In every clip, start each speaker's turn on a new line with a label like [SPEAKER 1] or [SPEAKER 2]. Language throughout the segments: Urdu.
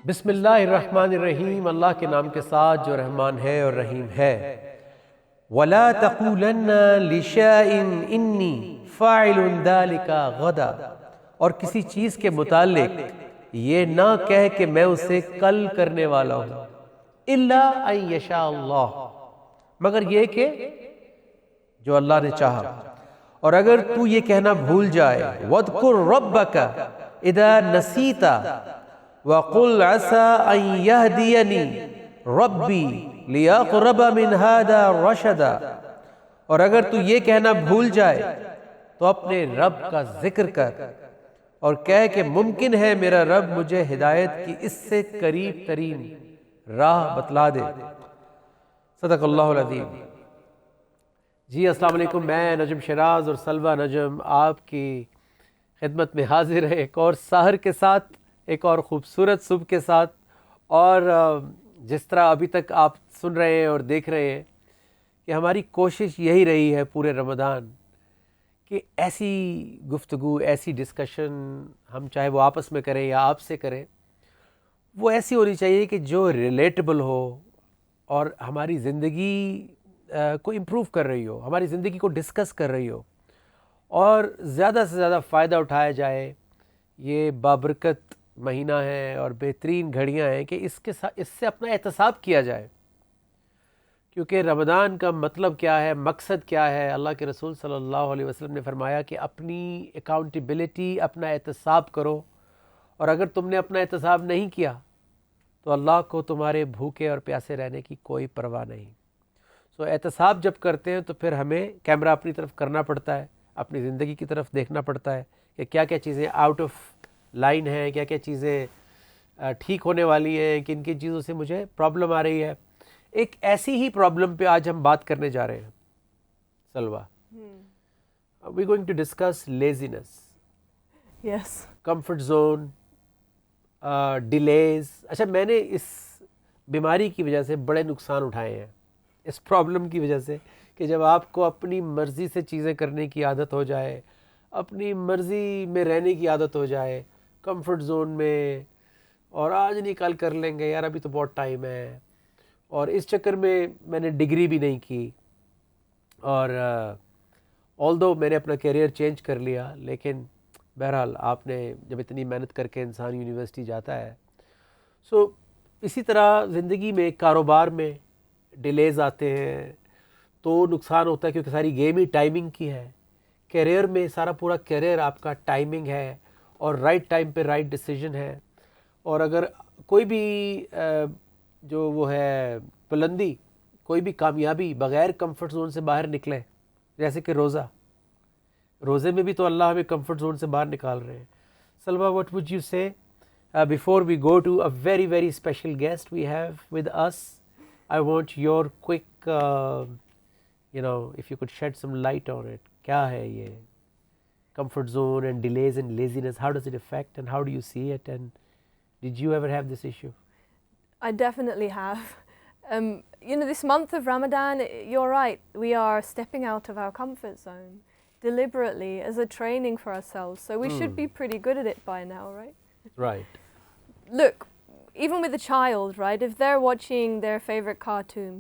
[SPEAKER 1] بسم اللہ الرحمن الرحیم، اللہ کے نام کے ساتھ جو رحمان ہے اور رحیم ہے۔ وَلَا تَقُولَنَّ لِشَيْءٍ إِنِّي فَاعِلٌ ذَلِكَ غَدًا، اور کسی چیز کے متعلق یہ نہ کہہ کہ میں اسے کل کرنے والا ہوں، إِلَّا أَن يَشَاءَ اللَّهُ، مگر یہ کہ جو اللہ نے چاہا۔ اور اگر تو یہ کہنا بھول جائے وَاذْكُرْ رَبَّكَ إِذَا نَسِيتَ وَقُلْ عَسَىٰ أَن يَهْدِيَنِي رَبِّي لِأَقْرَبَ مِنْ هَذَا رَشَدًا، اور اگر تو یہ کہنا بھول جائے تو اپنے رب کا ذکر کر اور کہہ کہ ممکن ہے میرا رب مجھے ہدایت کی اس سے قریب ترین راہ بتلا دے۔ صدق اللہ العظیم۔ جی السلام علیکم، میں نجم شیراز اور سلوہ نجم آپ کی خدمت میں حاضر ہے ایک اور سحر کے ساتھ، ایک اور خوبصورت صبح کے ساتھ۔ اور جس طرح ابھی تک آپ سن رہے ہیں اور دیکھ رہے ہیں کہ ہماری کوشش یہی رہی ہے پورے رمضان کہ ایسی گفتگو، ایسی ڈسکشن ہم چاہے وہ آپس میں کریں یا آپ سے کریں، وہ ایسی ہونی چاہیے کہ جو ریلیٹیبل ہو اور ہماری زندگی کو امپروو کر رہی ہو، ہماری زندگی کو ڈسکس کر رہی ہو، اور زیادہ سے زیادہ فائدہ اٹھایا جائے۔ یہ بابرکت مہینہ ہے اور بہترین گھڑیاں ہیں کہ اس سے اپنا احتساب کیا جائے، کیونکہ رمضان کا مطلب کیا ہے، مقصد کیا ہے۔ اللہ کے رسول صلی اللہ علیہ وسلم نے فرمایا کہ اپنی اکاؤنٹیبلٹی، اپنا احتساب کرو، اور اگر تم نے اپنا احتساب نہیں کیا تو اللہ کو تمہارے بھوکے اور پیاسے رہنے کی کوئی پرواہ نہیں۔ سو احتساب جب کرتے ہیں تو پھر ہمیں کیمرہ اپنی طرف کرنا پڑتا ہے، اپنی زندگی کی طرف دیکھنا پڑتا ہے کہ کیا کیا چیزیں آؤٹ آف لائن ہیں، کیا کیا چیزیں ٹھیک ہونے والی ہیں، کن کن چیزوں سے مجھے پرابلم آ رہی ہے۔ ایک ایسی ہی پرابلم پہ آج ہم بات کرنے جا رہے ہیں سلوہ۔ We going to discuss laziness,
[SPEAKER 2] yes,
[SPEAKER 1] comfort zone, delays. اچھا، میں نے اس بیماری کی وجہ سے بڑے نقصان اٹھائے ہیں، اس پرابلم کی وجہ سے، کہ جب آپ کو اپنی مرضی سے چیزیں کرنے کی عادت ہو جائے، اپنی مرضی میں رہنے کی عادت ہو جائے، کمفرٹ زون میں، اور آج نہیں کل کر لیں گے یار، ابھی تو بہت ٹائم ہے، اور اس چکر میں نے ڈگری بھی نہیں کی، اور آلدو میں نے اپنا کیریئر چینج کر لیا، لیکن بہرحال آپ نے جب اتنی محنت کر کے انسان یونیورسٹی جاتا ہے، سو اسی طرح زندگی میں، کاروبار میں ڈیلیز آتے ہیں تو نقصان ہوتا ہے، کیونکہ ساری گیم ہی ٹائمنگ کی ہے۔ کیریئر میں سارا پورا کیریئر آپ کا ٹائمنگ ہے، اور رائٹ ٹائم پہ رائٹ ڈیسیجن ہے۔ اور اگر کوئی بھی جو وہ ہے بلندی، کوئی بھی کامیابی بغیر کمفرٹ زون سے باہر نکلے، جیسے کہ روزے میں بھی تو اللہ ہمیں کمفرٹ زون سے باہر نکال رہے ہیں۔ سلوہ، what would you say before we go to a very very special guest we have with us? I want your quick if you could shed some light on it. کیا ہے یہ comfort zone and delays and laziness? How does it affect and how do you see it, and did you ever have this issue?
[SPEAKER 2] I definitely have. This month of Ramadan, you're right, we are stepping out of our comfort zone deliberately as a training for ourselves, so we should be pretty good at it by now, right?
[SPEAKER 1] Right.
[SPEAKER 2] Look, even with a child, right, if they're watching their favorite cartoon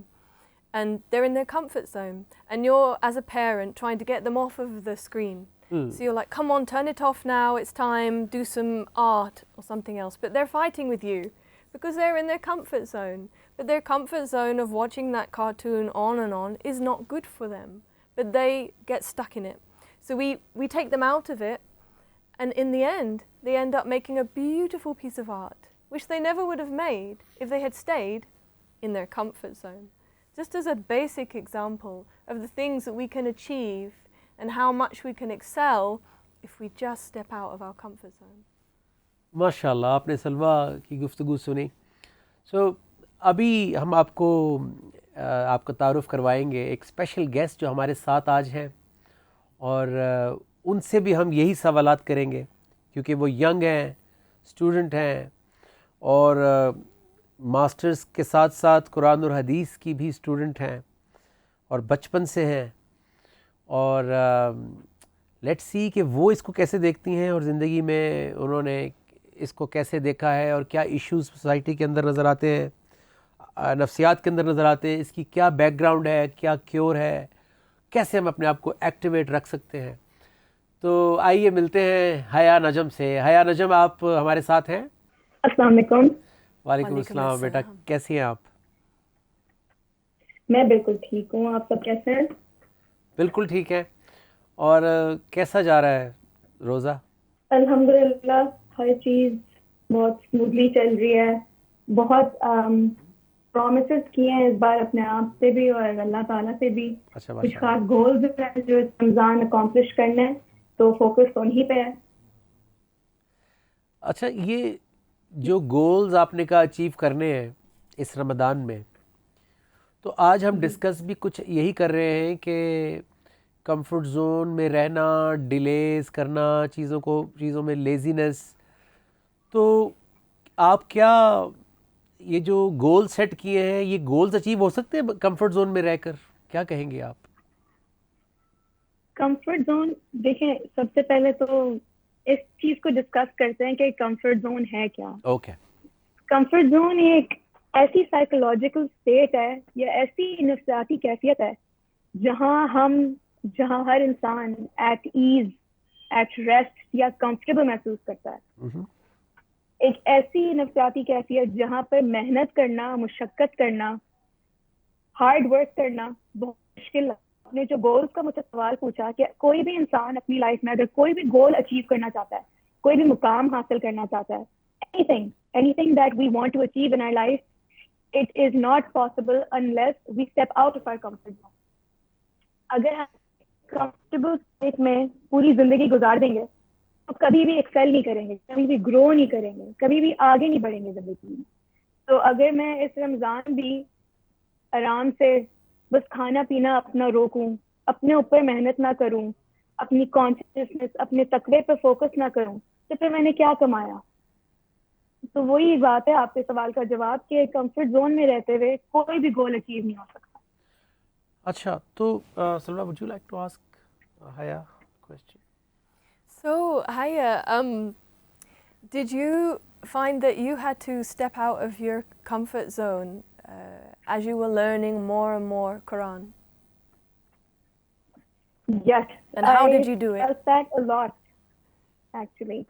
[SPEAKER 2] and they're in their comfort zone, and you're, as a parent, trying to get them off of the screen. So you're like, come on, turn it off now, it's time, do some art or something else. But they're fighting with you because they're in their comfort zone. But their comfort zone of watching that cartoon on and on is not good for them. But they get stuck in it. So we take them out of it, and in the end, they end up making a beautiful piece of art, which they never would have made if they had stayed in their comfort zone. Just as a basic example of the things that we can achieve and how much we can excel if we just step out of our comfort zone.
[SPEAKER 1] ماشاءاللہ، آپ نے سلوہ کی گفتگو سنی۔ سو ابھی ہم آپ کو آپ کا تعارف کروائیں گے ایک اسپیشل گیسٹ جو ہمارے ساتھ آج ہیں، اور ان سے بھی ہم یہی سوالات کریں گے، کیونکہ وہ ینگ ہیں، اسٹوڈنٹ ہیں، اور ماسٹرز کے ساتھ ساتھ قرآن اور حدیث کی بھی اسٹوڈنٹ ہیں، اور بچپن سے ہیں، اور لیٹس سی کہ وہ اس کو کیسے دیکھتی ہیں، اور زندگی میں انہوں نے اس کو کیسے دیکھا ہے اور کیا ایشوز سوسائٹی کے اندر نظر آتے ہیں, نفسیات کے اندر نظر آتے ہیں, اس کی کیا بیک گراؤنڈ ہے, کیا کیور ہے, کیسے ہم اپنے آپ کو ایکٹیویٹ رکھ سکتے ہیں. تو آئیے ملتے ہیں حیا نجم سے. حیا نجم, آپ ہمارے ساتھ ہیں؟
[SPEAKER 3] السلام علیکم.
[SPEAKER 1] وعلیکم السلام بیٹا, کیسی ہیں آپ؟
[SPEAKER 3] میں بالکل ٹھیک ہوں, آپ سب کیسے ہیں؟
[SPEAKER 1] بالکل ٹھیک ہے. اور کیسا جا رہا ہے روزہ؟
[SPEAKER 3] الحمدللہ ہر چیز بہت اسموتھلی چل رہی ہے. بہت پرومسز کیے ہیں اس بار اپنے آپ سے بھی اور اللہ تعالیٰ سے بھی.
[SPEAKER 1] اچھا,
[SPEAKER 3] کچھ
[SPEAKER 1] ماشاء
[SPEAKER 3] خاص
[SPEAKER 1] اللہ.
[SPEAKER 3] گولز ہیں جو رمضان اکمپلش کرنا ہے, تو فوکس انہیں پہ ہے.
[SPEAKER 1] اچھا, یہ جو گولز آپ نے کہا اچیو کرنے ہیں اس رمضان میں, تو آج ہم ڈسکس بھی کچھ یہی کر رہے ہیں کہ کمفرٹ زون میں رہنا, ڈیلیز کرنا چیزوں میں لیزینس. تو آپ کیا یہ جو گول سیٹ کیے ہیں, یہ گولز اچیو ہو سکتے ہیں کمفرٹ زون میں رہ کر؟ کیا کہیں گے آپ؟
[SPEAKER 3] کمفرٹ زون دیکھیں, سب سے پہلے تو اس چیز کو ڈسکس کرتے ہیں کہ کمفرٹ زون ہے کیا.
[SPEAKER 1] اوکے.
[SPEAKER 3] کمفرٹ زون ایک ایسی سائیکولوجیکل اسٹیٹ ہے یا ایسی نفسیاتی کیفیت ہے جہاں ہر انسان ایٹ ایز, ایٹ ریسٹ یا کمفرٹیبل محسوس کرتا ہے. ایک ایسی نفسیاتی کیفیت جہاں پر محنت کرنا, مشقت کرنا, ہارڈ ورک کرنا بہت مشکل ہے. آپ نے جو گولز کا مجھے سوال پوچھا کہ کوئی بھی انسان اپنی لائف میں اگر کوئی بھی گول اچیو کرنا چاہتا ہے, کوئی بھی مقام حاصل کرنا چاہتا ہے, anything that we want to achieve in our life, it is not possible unless we step out of our comfort zone. اگر ہم کمفرٹیبل اسٹیٹ میں پوری زندگی گزار دیں گے تو کبھی بھی ایکسیل نہیں کریں گے, کبھی بھی گرو نہیں کریں گے, کبھی بھی آگے نہیں بڑھیں گے زندگی میں. تو اگر میں اس رمضان بھی آرام سے بس کھانا پینا اپنا روکوں, اپنے اوپر محنت نہ کروں, اپنی کانشیسنس, اپنے تقوی پہ فوکس نہ کروں, تو پھر میں نے کیا کمایا؟ تو وہی بات ہے آپ کے سوال کا جواب کہ کمفرٹ زون میں رہتے ہوئے کوئی بھی گول اچیو نہیں ہو سکتا.
[SPEAKER 1] اچھا, تو سلما, would you like to ask Haya a question?
[SPEAKER 2] So, Haya, did you find that you had to step out of your comfort zone as you were learning more and more Quran?
[SPEAKER 3] Yes.
[SPEAKER 2] And how did you do it?
[SPEAKER 3] I felt that a lot, actually.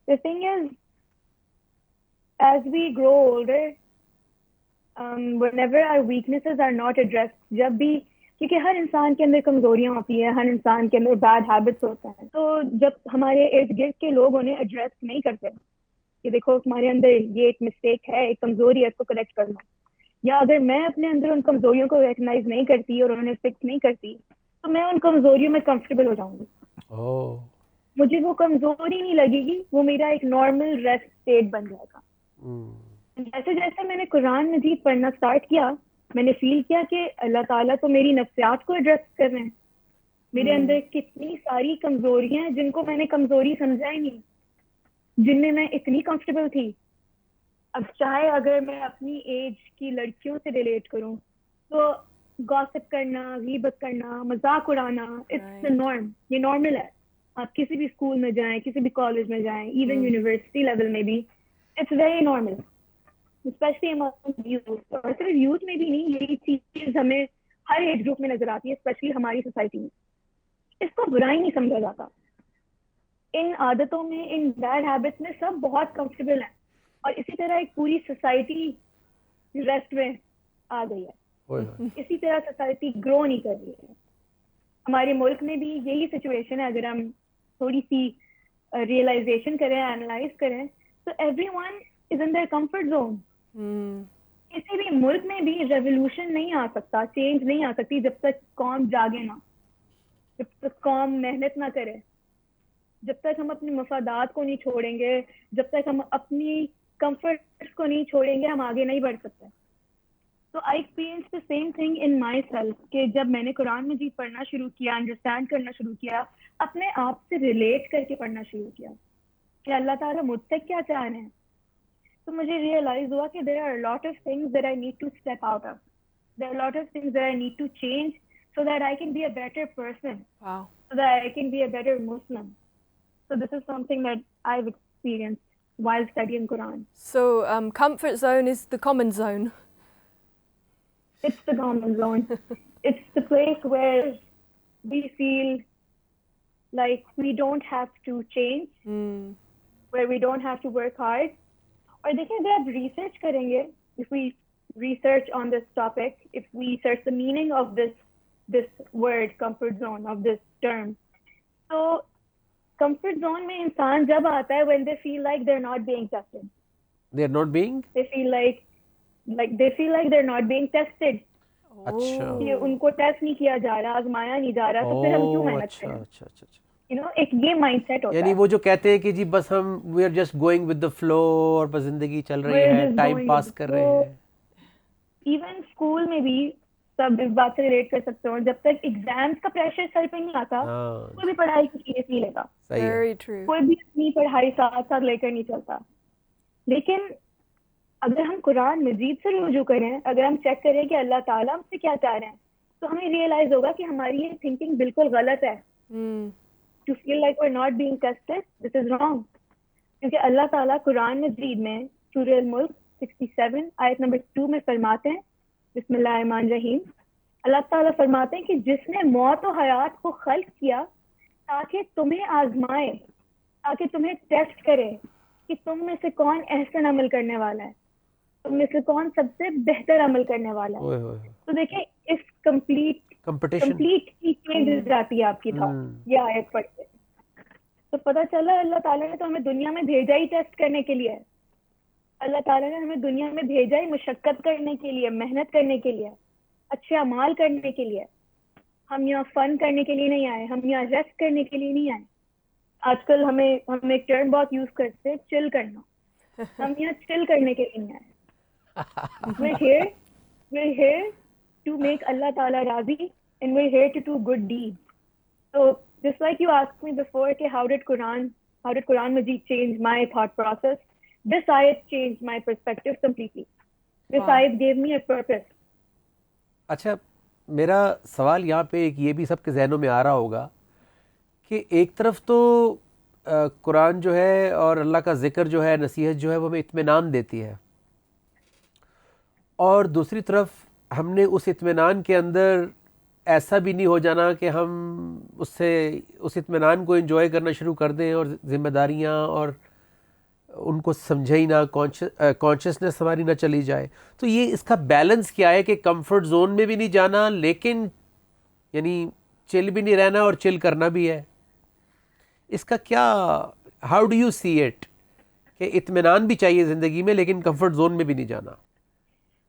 [SPEAKER 3] The thing is, as we grow older, whenever our weaknesses are not addressed, جب بھی, کیونکہ ہر انسان کے اندر کمزوریاں ہوتی ہیں, ہر انسان کے اندر بیڈ ہیبٹس ہوتے ہیں, تو جب ہمارے ارد گرد کے لوگ انہیں ایڈریس نہیں کرتے کہ دیکھو تمہارے اندر یہ ایک مسٹیک ہے, ایک کمزوری ہے, اس کو کریکٹ کرنا, یا اگر میں اپنے اندر ان کمزوریوں کو ریکگنائز نہیں کرتی اور انہیں فکس نہیں کرتی, تو میں ان کمزوریوں میں کمفرٹیبل ہو جاؤں گی. مجھے وہ کمزوری نہیں لگے گی, وہ میرا ایک نارمل ریسٹ اسٹیٹ بن جائے گا. جیسے جیسے میں نے قرآن مجید پڑھنا اسٹارٹ کیا, میں نے فیل کیا کہ اللہ تعالیٰ تو میری نفسیات کو ایڈریس کر رہے ہیں. میرے اندر کتنی ساری کمزوریاں ہیں جن کو میں نے کمزوری سمجھا ہی نہیں, جن میں میں اتنی کمفرٹیبل تھی. اب چاہے اگر میں اپنی ایج کی لڑکیوں سے ریلیٹ کروں تو گاسپ کرنا, غیبت کرنا, مذاق اڑانا, اٹس the norm. یہ نارمل ہے. آپ کسی بھی اسکول میں جائیں, کسی بھی کالج میں جائیں, ایون یونیورسٹی لیول میں بھی, it's very normal, especially among youth. اور صرف یوتھ میں بھی نہیں, یہی چیز ہمیں ہر ایج گروپ میں نظر آتی ہے, اسپیشلی ہماری سوسائٹی میں. اس کو برائی نہیں سمجھا جاتا. ان عادتوں میں, ان بیڈ ہیبٹس میں سب بہت کمفرٹیبل ہیں, اور اسی طرح ایک پوری سوسائٹی ریسٹ میں آ گئی ہے. اسی طرح سوسائٹی گرو نہیں کر رہی ہے. ہمارے ملک میں بھی یہی سچویشن ہے. اگر ہم تھوڑی سی ریئلائزیشن کریں, اینالائز کریں, تو everyone is in their comfort zone. کسی بھی ملک میں بھی ریولیوشن نہیں آ سکتا, چینج نہیں آ سکتی جب تک قوم جاگے نہ, جب تک قوم محنت نہ کرے, جب تک ہم اپنے مفادات کو نہیں چھوڑیں گے, جب تک ہم اپنی کمفرٹ کو نہیں چھوڑیں گے, ہم آگے نہیں بڑھ سکتے. تو I experience the same thing in myself کہ جب میں نے قرآن مجید پڑھنا شروع کیا, انڈرسٹینڈ کرنا شروع کیا, اپنے آپ سے ریلیٹ کر کے پڑھنا شروع کیا کہ اللہ تعالیٰ مجھ سے کیا چاہ رہے ہیں, تو مجھے ریئلائز ہوا کہ there are a lot of things that I need to step out of. There are a lot of things that I need to change so that I can be a better person.
[SPEAKER 2] Wow.
[SPEAKER 3] So that I can be a better Muslim. So this is something that I've experienced. while studying Quran.
[SPEAKER 2] So comfort zone is the common zone.
[SPEAKER 3] It's the common zone. It's the place where we feel like we don't have to change, where we don't have to work hard. اور دیکھیں اگر آپ ریسرچ کریں گے, if we research on this topic, if we search the meaning of this word comfort zone, of this term, so comfort zone میں انسان جب آتا ہے when they feel like they're not being tested.
[SPEAKER 1] They are not being.
[SPEAKER 3] They feel like they're not being tested.
[SPEAKER 1] اچھا.
[SPEAKER 3] کہ ان کو ٹیسٹ نہیں کیا جا رہا, آزمایا نہیں جا رہا, تو پھر ہم کیوں محنت کریں؟
[SPEAKER 1] اچھا اچھا اچھا.
[SPEAKER 3] You know, ایک یہ مائنڈ سیٹ ہوتا ہے.
[SPEAKER 1] یعنی وہ جو کہتے ہیں کہ جی بس ہم we are just going with the flow, اور بس زندگی چل رہی ہے, ٹائم پاس کر رہے ہیں.
[SPEAKER 3] ایون اسکول میں بھی سب اس بات سے ریلیٹ کر سکتے ہو, جب تک ایگزامس کا پریشر سر پہ نہیں آتا کوئی بھی پڑھائی کو سیریس نہیں لیتا, کوئی بھی اپنی پڑھائی ساتھ ساتھ لے کر نہیں چلتا. لیکن اگر ہم قرآن مجید سے رجوع کریں, اگر ہم چیک کریں کہ اللہ تعالیٰ ہم سے کیا چاہ رہے ہیں, تو ہمیں ریئلائز ہوگا کہ ہماری یہ تھنکنگ بالکل غلط ہے. To feel like we're not being tested, this is wrong. کیونکہ اللہ تعالیٰ قرآن مجید میں سورہ الملک 67 آیت نمبر 2 میں فرماتے ہیں, بسم اللہ الرحمن الرحیم, اللہ تعالیٰ فرماتے ہیں کہ جس نے موت و حیات کو خلق کیا تاکہ تمہیں آزمائے, تاکہ تمہیں ٹیسٹ کرے کہ تم میں سے کون احسن عمل کرنے والا ہے, تم میں سے کون سب سے بہتر عمل کرنے والا ہے. تو دیکھیں اس کمپلیٹ کی چینج جاتی ہے آپ کی تھا یہ آیت پڑھ کے, تو پتہ چلا اللہ تعالیٰ نے تو ہمیں دنیا میں بھیجا ہی ٹیسٹ کرنے کے لیے. اللہ تعالیٰ نے ہمیں دنیا میں بھیجا ہی مشقت کرنے کے لیے, محنت کرنے کے لیے, اچھے اعمال کرنے کے لیے. ہم یہاں فن کرنے کے لیے نہیں آئے, ہم یہاں ریسٹ کرنے کے لیے نہیں آئے. آج کل ہم ایک ٹرم بہت یوز کرتے ہیں, چل کرنا. ہم یہاں چل کرنے کے لیے نہیں آئے. We're here to make Allah Ta'ala razi, and we're here to do good deeds. So just like you asked me before, how did Quran Majid change my thought process? This ayat changed my perspective completely. This ayat gave me a purpose.
[SPEAKER 1] اچھا, میرا سوال یہاں پہ ایک یہ بھی سب کے ذہنوں میں آ رہا ہوگا کہ ایک طرف تو قرآن جو ہے اور اللہ کا ذکر جو ہے, نصیحت جو ہے, وہ ہمیں اطمینان دیتی ہے, اور دوسری طرف ہم نے اس اطمینان کے اندر ایسا بھی نہیں ہو جانا کہ ہم اس اطمینان کو انجوائے کرنا شروع کر دیں اور ذمہ داریاں اور ان کو سمجھے ہی نہ, کانشیسنیس ہماری نہ چلی جائے. تو یہ اس کا بیلنس کیا ہے کہ کمفرٹ زون میں بھی نہیں جانا لیکن یعنی چل بھی نہیں رہنا اور چل کرنا بھی ہے, اس کا کیا, how do you see it, کہ اطمینان بھی چاہیے زندگی میں لیکن کمفرٹ زون میں بھی نہیں جانا؟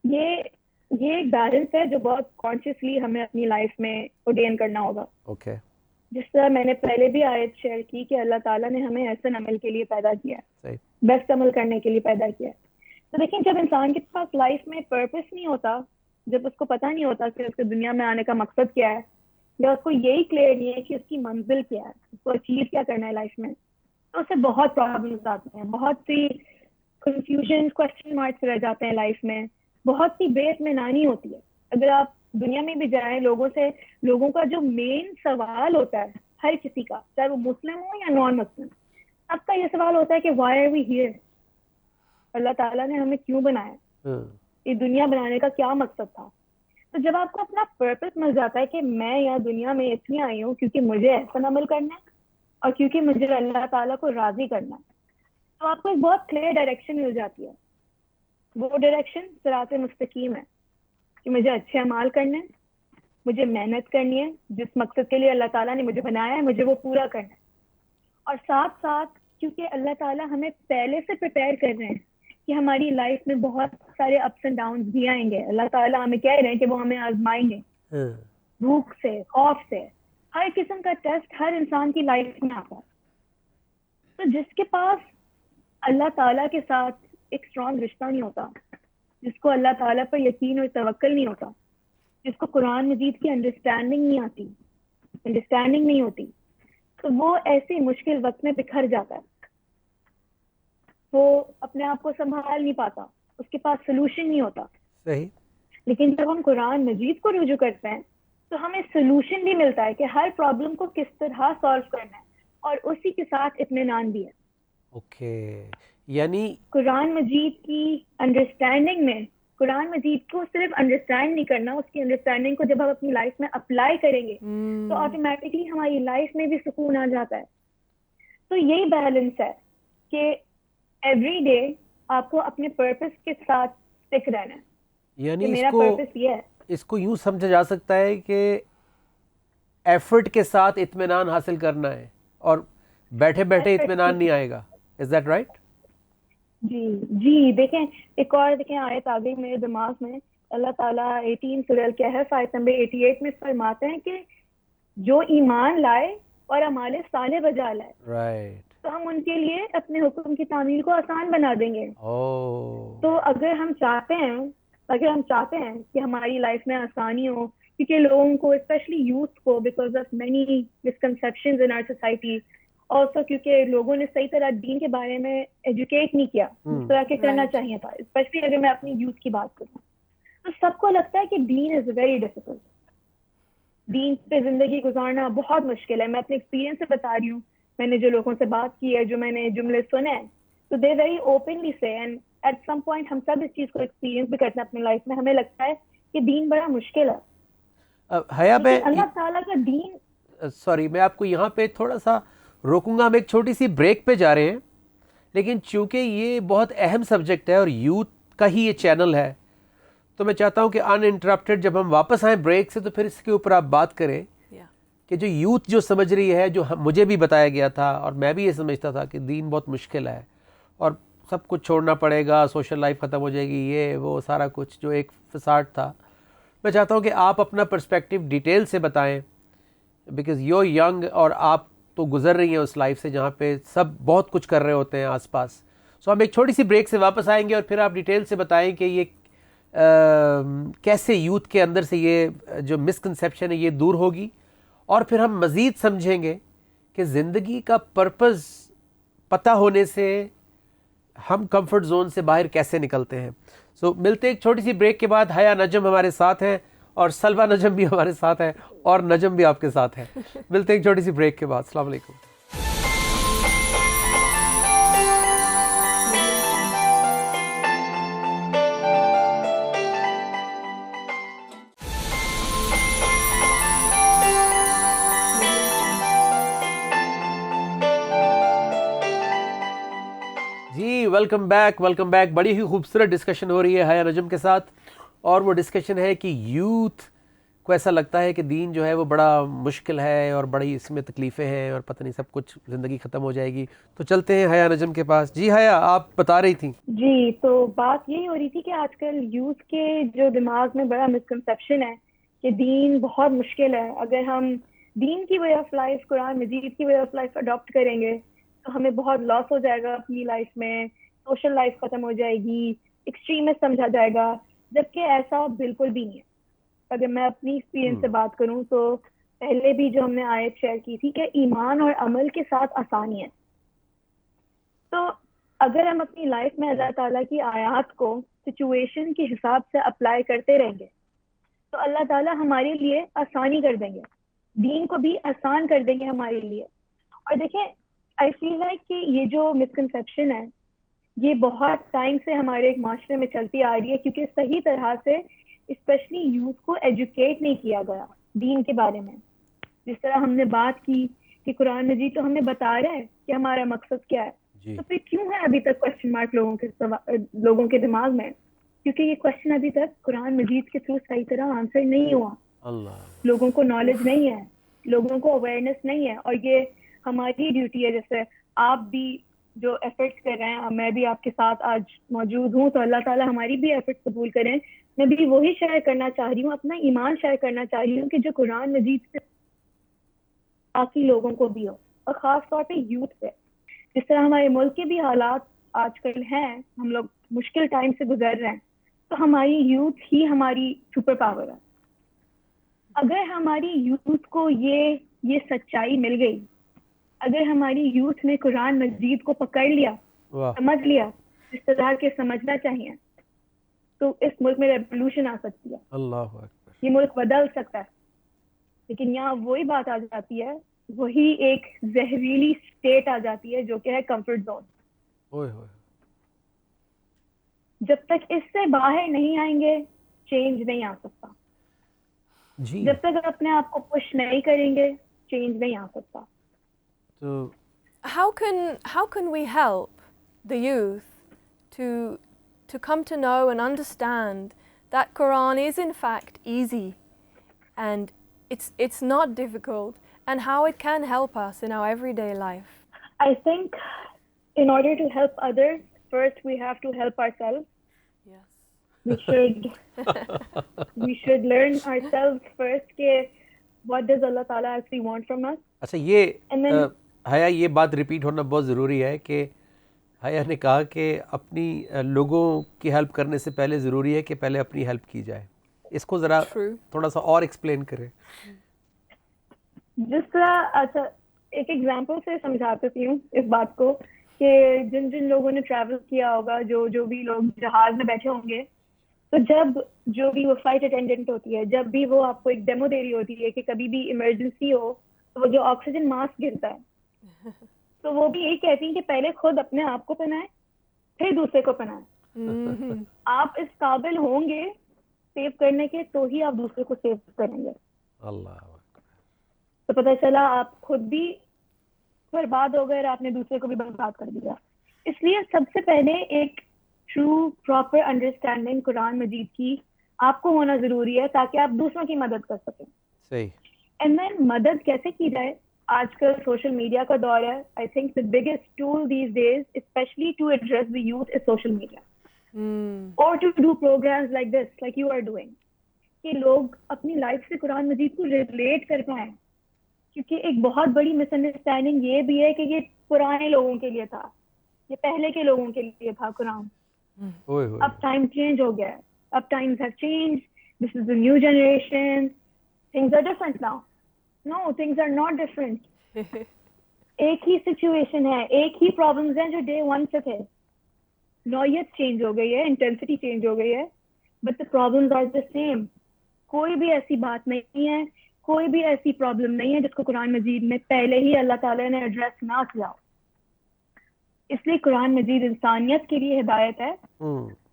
[SPEAKER 3] یہ ایک بیلنس ہے جو بہت کانشیسلی ہمیں اپنی لائف میں اورڈین کرنا ہوگا.
[SPEAKER 1] اوکے.
[SPEAKER 3] جس طرح میں نے پہلے بھی آیت شیئر کی کہ اللہ تعالیٰ نے ہمیں احسن عمل کے لیے پیدا کیا ہے, بیسٹ عمل کرنے کے لیے پیدا کیا ہے. تو دیکھیں جب انسان کے پاس لائف میں پرپس نہیں ہوتا, جب اس کو پتہ نہیں ہوتا کہ اس کے دنیا میں آنے کا مقصد کیا ہے, یا اس کو یہی کلیئر نہیں ہے کہ اس کی منزل کیا ہے, اس کو اچیو کیا کرنا ہے لائف میں, تو اسے بہت پرابلمس آتے ہیں, بہت سی کنفیوژن, کوسچن مارکس رہ جاتے ہیں لائف میں, بہت سی بے اطمینانی ہوتی ہے. اگر آپ دنیا میں بھی جائیں لوگوں کا جو مین سوال ہوتا ہے ہر کسی کا, چاہے وہ مسلم ہو یا نان مسلم, سب کا یہ سوال ہوتا ہے کہ وائی آر وی ہیئر, اللہ تعالیٰ نے ہمیں کیوں بنایا, یہ دنیا بنانے کا کیا مقصد تھا. تو جب آپ کو اپنا پرپس مل جاتا ہے کہ میں یہاں دنیا میں اس لیے آئی ہوں کیونکہ مجھے احسن عمل کرنا ہے اور کیونکہ مجھے اللہ تعالیٰ کو راضی کرنا ہے, تو آپ کو ایک بہت کلیئر ڈائریکشن مل جاتی ہے. وہ ڈائریکشن صراط مستقیم ہے کہ مجھے اچھے اعمال کرنے ہیں, مجھے محنت کرنی ہے, جس مقصد کے لیے اللہ تعالیٰ نے مجھے بنایا ہے مجھے وہ پورا کرنا ہے. اور ساتھ ساتھ کیونکہ اللہ تعالیٰ ہمیں پہلے سے پریپیئر کر رہے ہیں کہ ہماری لائف میں بہت سارے اپس اینڈ ڈاؤنس بھی آئیں گے. اللہ تعالیٰ ہمیں کہہ رہے ہیں کہ وہ ہمیں آزمائیں گے, بھوک سے, خوف سے, ہر قسم کا ٹیسٹ ہر انسان کی لائف میں آتا ہے. تو جس کے پاس اللہ تعالیٰ کے ساتھ ایک اسٹرانگ رشتہ نہیں ہوتا, جس کو اللہ تعالیٰ پر یقین اور توکل نہیں ہوتا, جس کو قرآن مجید کی انڈرسٹینڈنگ نہیں ہوتی, تو وہ ایسے مشکل وقت میں بکھر جاتا ہے, وہ اپنے آپ کو سنبھال نہیں پاتا, اس کے پاس سلوشن نہیں ہوتا.
[SPEAKER 1] صحیح.
[SPEAKER 3] لیکن جب ہم قرآن مجید کو رجوع کرتے ہیں تو ہمیں سلوشن بھی ملتا ہے کہ ہر پرابلم کو کس طرح سالو کرنا ہے, اور اسی کے ساتھ اطمینان بھی ہے.
[SPEAKER 1] اوکے, یعنی
[SPEAKER 3] قرآن مجید کی انڈرسٹینڈنگ میں، قرآن مجید کو صرف انڈرسٹینڈ نہیں کرنا، اس کی انڈرسٹینڈنگ کو جب ہم اپنی لائف میں اپلائی کریں گے تو آٹومیٹکلی ہماری لائف میں بھی سکون آ جاتا ہے. تو یہی بیلنس ہے کہ ایوری ڈے آپ کو اپنے پرپس کے ساتھ اسٹک رہنا ہے.
[SPEAKER 1] یعنی
[SPEAKER 3] میرا پرپس یہ ہے.
[SPEAKER 1] اس کو یوں سمجھا جا سکتا ہے کہ ایفرٹ کے ساتھ اطمینان حاصل کرنا ہے اور بیٹھے بیٹھے اطمینان نہیں آئے گا. Is that right?
[SPEAKER 3] جی دیکھیں ایک اور دیکھیں آیت آ گئی میرے دماغ میں. اللہ تعالیٰ 18 سورہ الکہف آیت نمبر 88 میں فرماتے ہیں کہ جو ایمان لائے اور اعمال صالح بجا لائے
[SPEAKER 1] رائٹ
[SPEAKER 3] تو ہم ان کے لیے اپنے حکم کی تعمیل کو آسان بنا دیں گے. تو اگر ہم چاہتے ہیں کہ ہماری لائف میں آسانی ہو، کیونکہ لوگوں کو اسپیشلی یوتھ کو because of many misconceptions in our society, also کیونکہ لوگوں نے صحیح طرح دین کے بارے میں ایجوکیٹ نہیں کیا جس طرح کہ کرنا چاہیے تھا. اسپیشلی اگر میں اپنی یوتھ کی بات کروں تو سب کو لگتا ہے کہ دین از ویری ڈیفیکلٹ، دین پہ زندگی گزارنا بہت مشکل ہے. میں اپنے ایکسپیرینس سے بتا رہی ہوں، میں نے جو لوگوں سے بات کی ہے، جو میں نے جملے سنے ہیں، تو دے ویری اوپنلی سے، اینڈ ایٹ سم پوائنٹ ہم سب اس چیز کو ایکسپیرینس بھی کرتے ہیں اپنی لائف میں. ہمیں لگتا ہے کہ دین بڑا مشکل ہے.
[SPEAKER 1] حیا میں
[SPEAKER 3] اللہ تعالیٰ کا دین،
[SPEAKER 1] سوری میں آپ کو یہاں پہ تھوڑا سا روکوں گا. ہم ایک چھوٹی سی بریک پہ جا رہے ہیں، لیکن چونکہ یہ بہت اہم سبجیکٹ ہے اور یوتھ کا ہی یہ چینل ہے، تو میں چاہتا ہوں کہ ان انٹرپٹیڈ جب ہم واپس آئیں بریک سے تو پھر اس کے اوپر آپ بات کریں کہ جو یوتھ جو سمجھ رہی ہے، جو مجھے بھی بتایا گیا تھا اور میں بھی یہ سمجھتا تھا کہ دین بہت مشکل ہے اور سب کچھ چھوڑنا پڑے گا، سوشل لائف ختم ہو جائے گی، یہ وہ سارا کچھ جو ایک فساد تھا. میں چاہتا ہوں کہ آپ اپنا پرسپیکٹیو ڈیٹیل سے بتائیں، بیکاز یو ینگ اور آپ تو گزر رہی ہیں اس لائف سے جہاں پہ سب بہت کچھ کر رہے ہوتے ہیں آس پاس. سو ہم ایک چھوٹی سی بریک سے واپس آئیں گے اور پھر آپ ڈیٹیل سے بتائیں کہ یہ کیسے یوتھ کے اندر سے یہ جو مسکنسیپشن ہے یہ دور ہوگی، اور پھر ہم مزید سمجھیں گے کہ زندگی کا پرپز پتہ ہونے سے ہم کمفرٹ زون سے باہر کیسے نکلتے ہیں. سو ملتے ایک چھوٹی سی بریک کے بعد. حیا نجم ہمارے ساتھ ہیں اور سلوہ نجم بھی ہمارے ساتھ ہیں اور نجم بھی آپ کے ساتھ ہے. ملتے ایک چھوٹی سی بریک کے بعد. السلام علیکم. جی ویلکم بیک. بڑی ہی خوبصورت ڈسکشن ہو رہی ہے حیا نجم کے ساتھ، اور وہ ڈسکشن ہے کہ یوتھ کو ایسا لگتا ہے کہ دین جو ہے وہ بڑا مشکل ہے اور بڑی اس میں تکلیفیں ہیں اور پتہ نہیں سب کچھ زندگی ختم ہو جائے گی. تو چلتے ہیں حیا نجم کے پاس. جی حیا آپ بتا رہی تھیں.
[SPEAKER 3] جی تو بات یہی ہو رہی تھی کہ آج کل یوتھ کے جو دماغ میں بڑا مسکنسیپشن ہے کہ دین بہت مشکل ہے. اگر ہم دین کی وے آف لائف، قرآن مجید کی وے آف لائف اڈاپٹ کریں گے تو ہمیں بہت لاس ہو جائے گا اپنی لائف میں، سوشل لائف ختم ہو جائے گی، ایکسٹریمسٹ سمجھا جائے گا، جبکہ ایسا بالکل بھی نہیں ہے. اگر میں اپنی ایکسپیرینس سے بات کروں تو پہلے بھی جو ہم نے آیت شیئر کی تھی کہ ایمان اور عمل کے ساتھ آسانی ہے. تو اگر ہم اپنی لائف میں اللہ تعالیٰ کی آیات کو سچویشن کے حساب سے اپلائی کرتے رہیں گے تو اللہ تعالیٰ ہمارے لیے آسانی کر دیں گے، دین کو بھی آسان کر دیں گے ہمارے لیے. اور دیکھیں آئی فیل لائک کہ یہ جو مسکنسیپشن ہے یہ بہت ٹائم سے ہمارے ایک معاشرے میں چلتی آ رہی ہے، کیونکہ صحیح طرح سے اسپیشلی یوتھ کو ایجوکیٹ نہیں کیا گیا دین کے بارے میں. جس طرح ہم نے بات کی کہ قرآن مجید تو ہمیں بتا رہا ہے کہ ہمارا مقصد کیا ہے، تو پھر کیوں ہے ابھی تک کوشچن مارک لوگوں کے دماغ میں؟ کیونکہ یہ کوشچن ابھی تک قرآن مجید کے تھرو صحیح طرح آنسر نہیں ہوا. لوگوں کو نالج نہیں ہے، لوگوں کو اویئرنیس نہیں ہے. اور یہ ہماری ڈیوٹی ہے، جیسے آپ بھی جو ایفرٹس کر رہے ہیں، میں بھی آپ کے ساتھ آج موجود ہوں، تو اللہ تعالیٰ ہماری بھی ایفرٹس قبول کریں. میں بھی وہی شیئر کرنا چاہ رہی ہوں، اپنا ایمان شیئر کرنا چاہ رہی ہوں کہ جو قرآن مجید سے باقی لوگوں کو بھی ہو، اور خاص طور پہ یوتھ پہ. جس طرح ہمارے ملک کے بھی حالات آج کل ہیں، ہم لوگ مشکل ٹائم سے گزر رہے ہیں، تو ہماری یوتھ ہی ہماری سپر پاور ہے. اگر ہماری یوتھ کو یہ سچائی مل گئی، اگر ہماری یوتھ نے قرآن مجید کو پکڑ لیا، سمجھ لیا جس طرح کے سمجھنا چاہیے، تو اس ملک میں ریولیوشن آ سکتی ہے. اللہ اکبر. یہ ملک بدل سکتا ہے. لیکن یہاں وہی بات آ جاتی ہے، وہی ایک زہریلی اسٹیٹ آ جاتی ہے جو کہ ہے کمفرٹ زون. جب تک اس سے باہر نہیں آئیں گے چینج نہیں آ سکتا.
[SPEAKER 1] جی
[SPEAKER 3] جب تک اپنے آپ کو پش نہیں کریں گے چینج نہیں آ سکتا.
[SPEAKER 1] تو
[SPEAKER 2] How can we help the youth to come to know and understand that Quran is in fact easy and it's not difficult, and how it can help us in our everyday life?
[SPEAKER 3] I think in order to help others, first we have to help ourselves.
[SPEAKER 2] Yes.
[SPEAKER 3] We should learn ourselves first کہ what does Allah Ta'ala actually want from us.
[SPEAKER 1] اچھا یہ
[SPEAKER 3] And then
[SPEAKER 1] حیا یہ بات ریپیٹ ہونا بہت ضروری ہے کہ حیا نے کہا کہ اپنی لوگوں کی ہیلپ کرنے سے پہلے ضروری ہے کہ پہلے اپنی ہیلپ کی جائے. اس کو ذرا
[SPEAKER 2] True.
[SPEAKER 1] تھوڑا سا اور ایکسپلین کریں.
[SPEAKER 3] جس طرح اچھا ایک ایگزامپل سے سمجھاتی ہوں اس بات کو کہ جن لوگوں نے ٹریول کیا ہوگا جو بھی لوگ جہاز میں بیٹھے ہوں گے, تو جب جو بھی وہ فلائٹ اٹینڈنٹ ہوتی ہے, جب بھی وہ آپ کو ایک ڈیمو دے رہی ہوتی ہے کہ کبھی بھی ایمرجنسی ہو تو وہ جو آکسیجن ماسک گرتا ہے تو وہ بھی یہی کہتی ہیں کہ پہلے خود اپنے آپ کو پہنائیں پھر دوسرے کو پہنائیں. آپ اس قابل ہوں گے سیو کرنے کے تو ہی آپ دوسرے کو سیو کریں گے.
[SPEAKER 1] اللہ
[SPEAKER 3] تو پتہ چلا آپ خود بھی برباد ہو گئے اور آپ نے دوسرے کو بھی برباد کر دیا. اس لیے سب سے پہلے ایک ٹرو پراپر انڈرسٹینڈنگ قرآن مجید کی آپ کو ہونا ضروری ہے تاکہ آپ دوسروں کی مدد کر سکیں.
[SPEAKER 1] صحیح.
[SPEAKER 3] اینڈ دین مدد کیسے کی جائے؟ آج کل سوشل میڈیا کا دور ہے. I think the biggest tool these days, especially to address the youth, is social media. Or to do programs like this, like you are doing. کہ لوگ اپنی لائف سے قرآن مجید کو ریلیٹ کر پائیں, کیونکہ ایک بہت بڑی مس انڈرسٹینڈنگ یہ بھی ہے کہ یہ پرانے لوگوں کے لیے تھا, یہ پہلے کے لوگوں کے لیے تھا قرآن. اب ٹائم چینج ہو گیا ہے, اب Times have change, this is the new generation, things are different now. No, things are not different. ایک ہی سچویشن ہے, ایک ہی پرابلمز ہیں جو ڈے 1 سے تھے. نوعیت چینج ہو گئی ہے, انٹینسٹی چینج ہو گئی ہے, but the problems are the same. کوئی بھی ایسی بات نہیں ہے, کوئی بھی ایسی پرابلم نہیں ہے جس کو قرآن مجید میں پہلے ہی اللہ تعالیٰ نے ایڈریس نہ کیا. اس لیے قرآن مجید انسانیت کے لیے ہدایت ہے.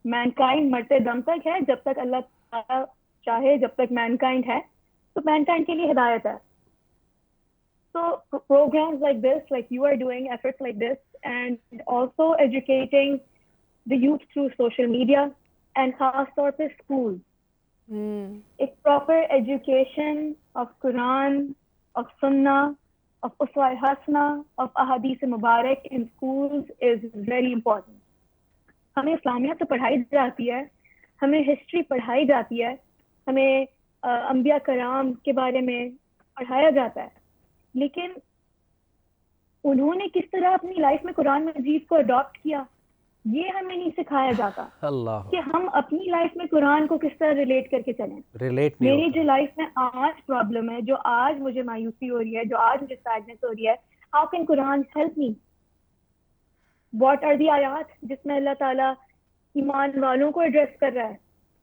[SPEAKER 3] مینکائنڈ مرتے دم تک ہے, جب تک اللہ تعالیٰ چاہے, جب تک مینکائنڈ ہے تو مینکائنڈ کے لیے ہدایت ہے. So programs like this, like you are doing, efforts like this, and also educating the youth through social media and خاص طور پہ schools. A proper education of Quran, of Sunnah, of Uswa Hasana, of Ahadith Mubarak in schools is very important. ہمیں اسلامیات تو پڑھائی جاتی ہے, ہمیں ہسٹری پڑھائی جاتی ہے, ہمیں انبیاء کرام کے بارے میں پڑھایا جاتا ہے, لیکن انہوں نے کس طرح اپنی لائف میں قرآن مجید کو اڈاپٹ کیا یہ ہمیں نہیں سکھایا جاتا.
[SPEAKER 1] اللہ
[SPEAKER 3] کہ ہم اپنی لائف میں قرآن کو کس طرح ریلیٹ کر کے چلیں.
[SPEAKER 1] ریلیٹ
[SPEAKER 3] میری جو لائف میں آج پرابلم ہے, جو آج مجھے مایوسی ہو رہی ہے, جو آج مجھے سیڈنس ہو رہی ہے, how can Quran help me? What are the آیات جس میں اللہ تعالیٰ ایمان والوں کو ایڈریس کر رہا ہے؟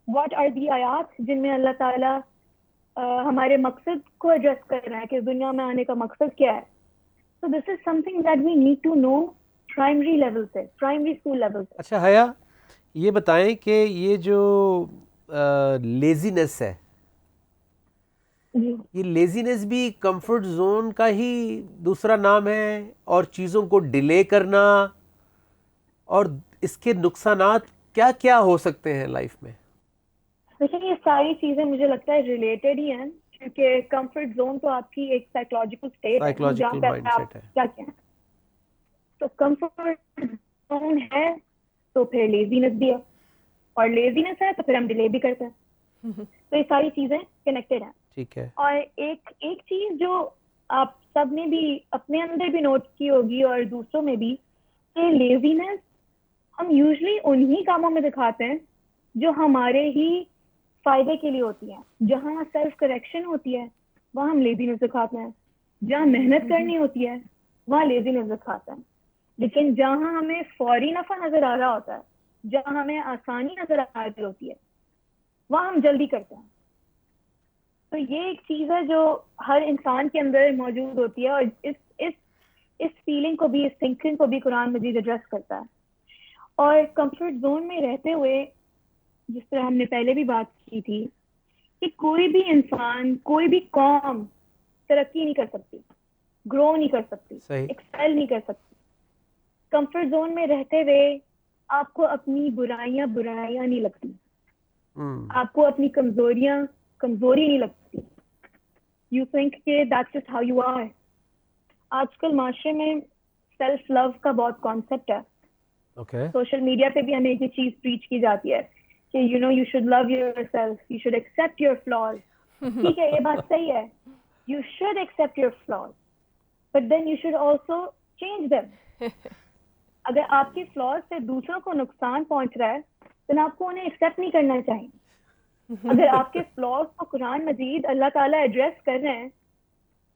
[SPEAKER 3] واٹ آر دی آیات جن میں اللہ تعالیٰ ہمارے مقصد کو ایڈریس کر رہا ہے کہ دنیا میں آنے کا مقصد کیا ہے؟ So this is something that we need to know primary level سے, primary school level سے.
[SPEAKER 1] اچھا حیا یہ بتائیں کہ یہ جو لیزینس ہے, یہ لیزینس بھی کمفرٹ زون کا ہی دوسرا نام ہے, اور چیزوں کو ڈیلے کرنا, اور اس کے نقصانات کیا کیا ہو سکتے ہیں لائف میں؟
[SPEAKER 3] لیکن یہ ساری چیزیں مجھے لگتا ہے ریلیٹڈ ہی ہیں, کیونکہ کمفرٹ زون تو آپ کی ایک سائیکولوجیکل اسٹیٹ ہے جہاں پہ آپ کیا کیا ہیں. تو کمفرٹ زون ہے تو پھر لیزینس بھی ہے, اور لیزینس ہے تو پھر ہم ڈیلے بھی کرتے ہیں. تو یہ ساری چیزیں کنیکٹڈ ہیں.
[SPEAKER 1] ٹھیک ہے.
[SPEAKER 3] اور ایک چیز جو آپ سب نے بھی اپنے اندر بھی نوٹ کی ہوگی اور دوسروں میں بھی, کہ لیزینس ہم یوزلی انہی کاموں میں دکھاتے ہیں جو ہمارے ہی فائدے کے لیے ہوتی ہیں. جہاں سیلف کریکشن ہوتی ہے وہاں ہم لیزینس دکھاتے ہیں, جہاں محنت کرنی ہوتی ہے وہاں لیزینس دکھاتے ہیں. لیکن جہاں ہمیں فوری نفع نظر آ رہا ہوتا ہے, جہاں ہمیں آسانی نظر آ رہی ہوتی ہے, وہاں ہم جلدی کرتے ہیں. تو یہ ایک چیز ہے جو ہر انسان کے اندر موجود ہوتی ہے, اور اس فیلنگ کو بھی, اس تھنکنگ کو بھی قرآن مجید ایڈریس کرتا ہے. اور کمفرٹ زون میں رہتے ہوئے جس طرح ہم نے پہلے بھی بات کی تھی کہ کوئی بھی انسان کوئی بھی قوم ترقی نہیں کر سکتی, گرو نہیں کر سکتی, ایکسیل نہیں کر سکتی. کمفرٹ زون میں رہتے ہوئے آپ کو اپنی برائیاں نہیں لگتی, آپ کو اپنی کمزوری نہیں لگتی. یو تھنک کہ that's just how you are. آج کل معاشرے میں سیلف لو کا بہت کانسیپٹ ہے. سوشل میڈیا پہ بھی ہمیں یہ چیز پریچ کی جاتی ہے کہ you know you should love yourself, you should accept your flaws. ٹھیک ہے, یہ بات صحیح ہے, you should accept your flaws, but then you should also change them. اگر آپ کے فلاز سے دوسروں کو نقصان پہنچ رہا ہے تو آپ کو انہیں ایکسیپٹ نہیں کرنا چاہیے. اگر آپ کے فلاز کو قرآن مجید اللہ تعالیٰ ایڈریس کر رہے ہیں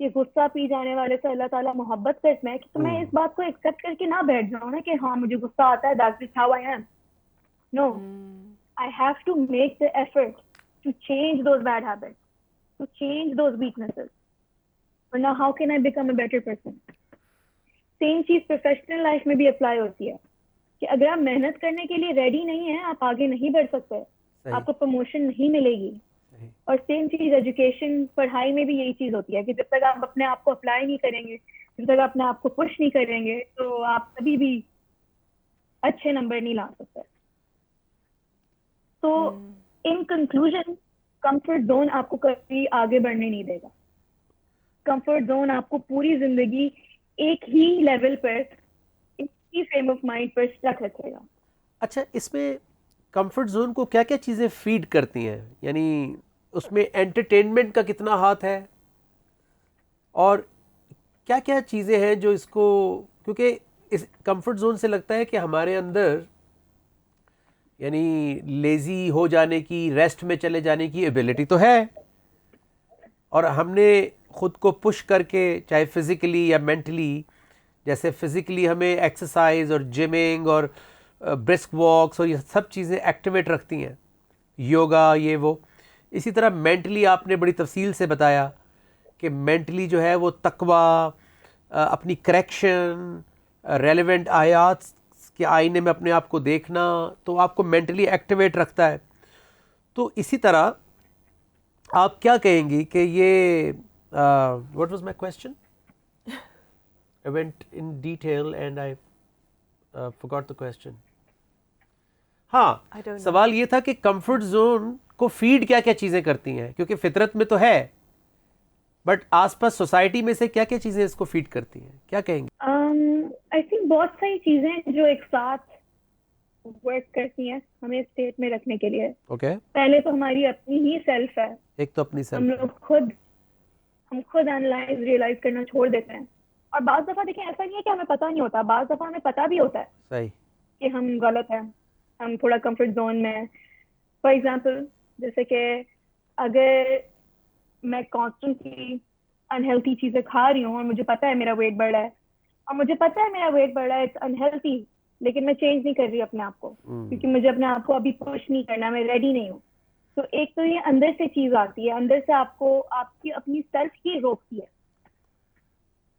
[SPEAKER 3] کہ غصہ پی جانے والے سے اللہ تعالیٰ محبت کرتا ہے, کہ تو میں اس بات کو ایکسیپٹ کر کے نہ بیٹھ جاؤں نا کہ ہاں مجھے غصہ آتا ہے, that's just how I am. No, I have to make the effort to change those bad habits, to change those weaknesses. ورنہ how can I become a better person? Same چیز پروفیشنل لائف میں بھی اپلائی ہوتی ہے کہ اگر آپ محنت کرنے کے لیے ریڈی نہیں ہیں, آپ آگے نہیں بڑھ سکتے, آپ کو پروموشن نہیں ملے گی. اور سیم چیز ایجوکیشن, پڑھائی میں بھی یہی چیز ہوتی ہے کہ جب تک آپ اپنے آپ کو اپلائی نہیں کریں گے, جب تک اپنے آپ کو پش نہیں کریں گے, تو آپ کبھی بھی اچھے نمبر نہیں لا سکتے. تو ان کنکلوژن کمفرٹ زون آپ کو کبھی آگے بڑھنے نہیں دے گا. کمفرٹ زون آپ کو پوری زندگی ایک ہی لیول پر, ایک ہی فریم آف مائنڈ پر اسٹک رکھے گا.
[SPEAKER 1] اچھا, اس میں کمفرٹ زون کو کیا کیا چیزیں فیڈ کرتی ہیں, یعنی اس میں انٹرٹینمنٹ کا کتنا ہاتھ ہے, اور کیا کیا چیزیں ہیں جو اس کو, کیونکہ اس کمفرٹ زون سے لگتا ہے کہ ہمارے اندر یعنی لیزی ہو جانے کی, ریسٹ میں چلے جانے کی ایبلٹی تو ہے, اور ہم نے خود کو پش کر کے چاہے فزیکلی یا مینٹلی, جیسے فزیکلی ہمیں ایکسرسائز اور جمنگ اور برسک واکس اور یہ سب چیزیں ایکٹیویٹ رکھتی ہیں, یوگا یہ وہ. اسی طرح مینٹلی آپ نے بڑی تفصیل سے بتایا کہ مینٹلی جو ہے وہ تقویٰ, اپنی کریکشن, ریلیونٹ آیات کے آئینے میں اپنے آپ کو دیکھنا, تو آپ کو مینٹلی ایکٹیویٹ رکھتا ہے. تو اسی طرح آپ کیا کہیں گی کہ یہ what was my question? I went in detail and I forgot the question. ہاں, سوال یہ تھا کہ کمفرٹ زون کو فیڈ کیا کیا چیزیں کرتی ہیں, کیونکہ فطرت میں تو ہے, بٹ آس پاس سوسائٹی میں سے کیا کیا چیزیں اس کو فیڈ کرتی ہیں, کیا کہیں گے؟
[SPEAKER 3] آئی تھنک بہت ساری چیزیں جو ایک ساتھ ورک کرتی ہیں ہمیں اسٹیٹ میں رکھنے کے لیے. پہلے تو ہماری اپنی ہی سیلف ہے,
[SPEAKER 1] ایک تو اپنی سیلف,
[SPEAKER 3] ہم لوگ خود انالائز ریئلائز کرنا چھوڑ دیتے ہیں. اور بعض دفعہ دیکھیں ایسا نہیں ہے کہ ہمیں پتہ نہیں ہوتا, بعض دفعہ ہمیں پتہ بھی ہوتا ہے
[SPEAKER 1] صحیح
[SPEAKER 3] کہ ہم غلط ہیں, ہم تھوڑا کمفرٹ زون میں ہیں. فار ایگزامپل جیسے کہ اگر میں کانسٹنٹلی انہیلتھی چیزیں کھا رہی ہوں اور مجھے پتہ ہے میرا ویٹ بڑھ رہا ہے, اور مجھے پتہ ہے میرا ویٹ بڑھ رہا ہے, اٹس انہیلتھی, لیکن میں چینج نہیں کر رہی اپنے آپ کو کیونکہ مجھے اپنے آپ کو ابھی پش نہیں کرنا, میں ریڈی نہیں ہوں. تو ایک تو یہ اندر سے چیز آتی ہے, اندر سے آپ کو آپ کی اپنی سیلف ہی روکتی ہے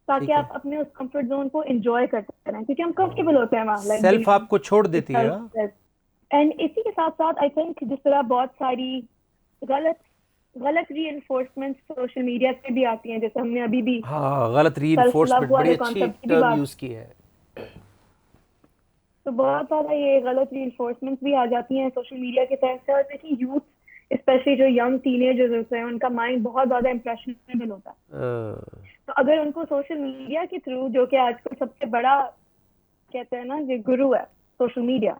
[SPEAKER 3] تاکہ آپ اپنے اس کمفرٹ زون کو انجوائے کرتے رہیں, کیونکہ ہم کمفرٹیبل ہوتے ہیں وہاں,
[SPEAKER 1] سیلف آپ کو چھوڑ دیتی ہے.
[SPEAKER 3] اینڈ اسی کے ساتھ ساتھ آئی تھنک جس طرح بہت ساری غلط ری انفورسمنٹ سوشل میڈیا پہ بھی آتی ہیں, جیسے ہم نے ابھی بھی
[SPEAKER 1] غلط ری انفورسمنٹ بڑی اچھی ٹرم یوز کی ہے,
[SPEAKER 3] تو بہت زیادہ یہ غلط ری انفورسمنٹ بھی آ جاتی ہیں سوشل میڈیا کی طرف سے. اور دیکھیں یوتھ اسپیشلی جو ینگ ٹین ایجرز ہوتے ہیں ان کا مائنڈ بہت زیادہ امپریشنیبل ہوتا ہے. تو اگر ان کو سوشل میڈیا کے تھرو, جو کہ آج کل سب سے بڑا کہتے ہیں نا یہ گرو ہے سوشل میڈیا,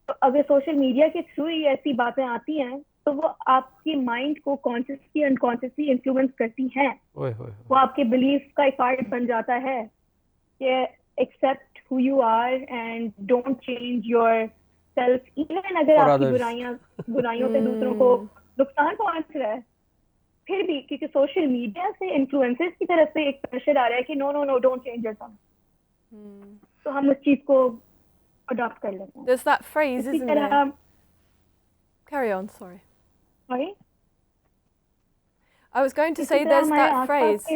[SPEAKER 3] تو اگر سوشل میڈیا کے تھرو ہی ایسی باتیں آتی ہیں تو وہ آپ کے مائنڈ کو کانشیسلی انکانشیسلی انفلوئنس کرتی ہیں. وہ آپ کے بلیف کا ایک پارٹ بن جاتا ہے کہ accept who you are and don't change yourself even اگر آپ کی برائیوں سے دوسروں کو نقصان پہنچ رہا ہے پھر بھی, کیونکہ سوشل میڈیا سے انفلوئنسز کی طرف سے ایک پریشر آ رہا ہے کہ نو ڈونٹ چینج یورسیلف, تو ہم اس چیز کو اڈاپٹ کر لیتے ہیں.
[SPEAKER 2] There's that phrase, isn't there? Carry on, sorry.
[SPEAKER 3] Sorry?
[SPEAKER 2] I was going to say there's that phrase.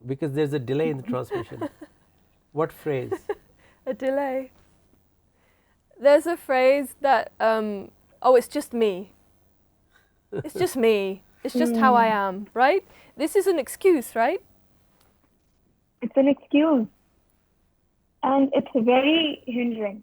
[SPEAKER 1] Because there's a delay in the transmission. What phrase?
[SPEAKER 2] A delay. There's a phrase that, oh, it's just me. It's just me. It's just how I am, right? This is an excuse, right?
[SPEAKER 3] It's an excuse. And it's very hindering.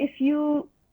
[SPEAKER 3] if you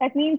[SPEAKER 3] that means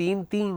[SPEAKER 1] 3-3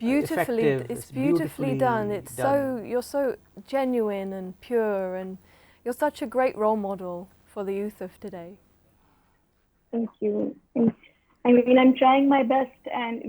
[SPEAKER 2] Beautifully,
[SPEAKER 1] effective.
[SPEAKER 2] it's beautifully done. It's
[SPEAKER 1] done.
[SPEAKER 2] you're so genuine and pure, and you're such a great role model for the youth of today.
[SPEAKER 3] Thank you. I mean, I'm trying my best, and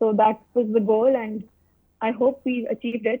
[SPEAKER 3] So that was the goal, and I hope we achieved it.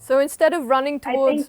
[SPEAKER 2] So instead of running towards,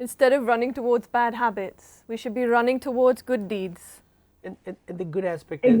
[SPEAKER 2] Instead of running towards bad habits, we should be running towards good deeds.
[SPEAKER 1] And the good aspect is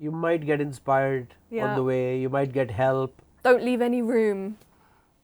[SPEAKER 1] you might get inspired on the way, you might get help.
[SPEAKER 2] Don't leave any room.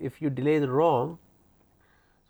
[SPEAKER 1] if you delay the wrong,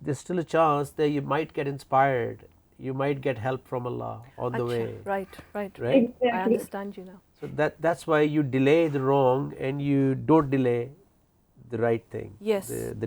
[SPEAKER 1] there's still a chance that you might get inspired, you might get help from Allah on the way.
[SPEAKER 2] Right.
[SPEAKER 3] Exactly.
[SPEAKER 2] I understand you now.
[SPEAKER 1] So that's why you delay the wrong and you don't delay the right thing.
[SPEAKER 2] Yes.
[SPEAKER 1] The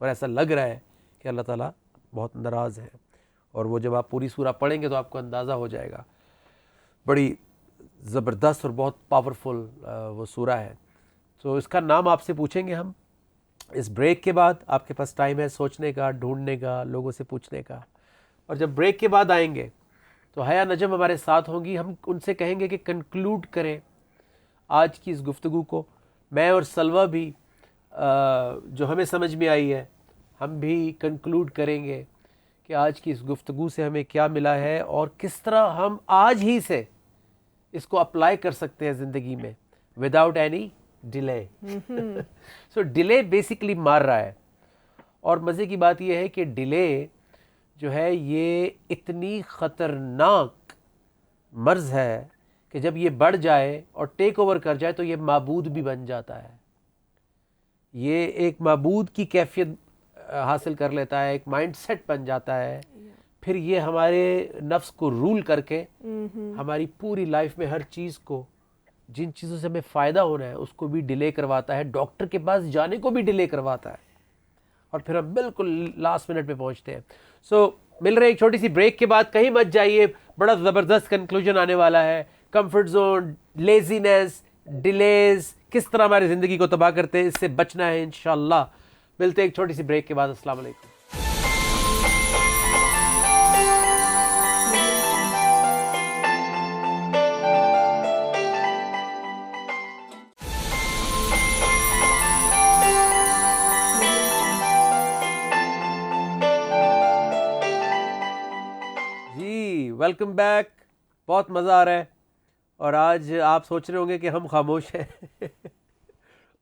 [SPEAKER 1] اور ایسا لگ رہا ہے کہ اللہ تعالیٰ بہت ناراض ہیں. اور وہ جب آپ پوری سورہ پڑھیں گے تو آپ کو اندازہ ہو جائے گا. بڑی زبردست اور بہت پاورفل وہ سورہ ہے. تو اس کا نام آپ سے پوچھیں گے ہم اس بریک کے بعد. آپ کے پاس ٹائم ہے سوچنے کا, ڈھونڈنے کا, لوگوں سے پوچھنے کا. اور جب بریک کے بعد آئیں گے تو حیا نجم ہمارے ساتھ ہوں گی. ہم ان سے کہیں گے کہ کنکلوڈ کریں آج کی اس گفتگو کو. میں اور سلوہ بھی جو ہمیں سمجھ میں آئی ہے ہم بھی کنکلوڈ کریں گے کہ آج کی اس گفتگو سے ہمیں کیا ملا ہے اور کس طرح ہم آج ہی سے اس کو اپلائی کر سکتے ہیں زندگی میں وداؤٹ اینی ڈیلے. سو ڈیلے بیسیکلی مار رہا ہے. اور مزے کی بات یہ ہے کہ ڈیلے جو ہے یہ اتنی خطرناک مرض ہے کہ جب یہ بڑھ جائے اور ٹیک اوور کر جائے تو یہ معبود بھی بن جاتا ہے. یہ ایک معبود کی کیفیت حاصل کر لیتا ہے, ایک مائنڈ سیٹ بن جاتا ہے. پھر یہ ہمارے نفس کو رول کر کے ہماری پوری لائف میں ہر چیز کو, جن چیزوں سے ہمیں فائدہ ہونا ہے اس کو بھی ڈیلے کرواتا ہے, ڈاکٹر کے پاس جانے کو بھی ڈیلے کرواتا ہے, اور پھر ہم بالکل لاسٹ منٹ پہ پہنچتے ہیں. سو مل رہے ایک چھوٹی سی بریک کے بعد, کہیں مت جائیے, بڑا زبردست کنکلوژن آنے والا ہے. کمفرٹ زون, لیزینس, ڈیلیز کس طرح ہماری زندگی کو تباہ کرتے ہیں, اس سے بچنا ہے انشاءاللہ. ملتے ہیں ایک چھوٹی سی بریک کے بعد. السلام علیکم. جی ویلکم بیک. بہت مزہ آ رہا ہے. اور آج آپ سوچ رہے ہوں گے کہ ہم خاموش ہیں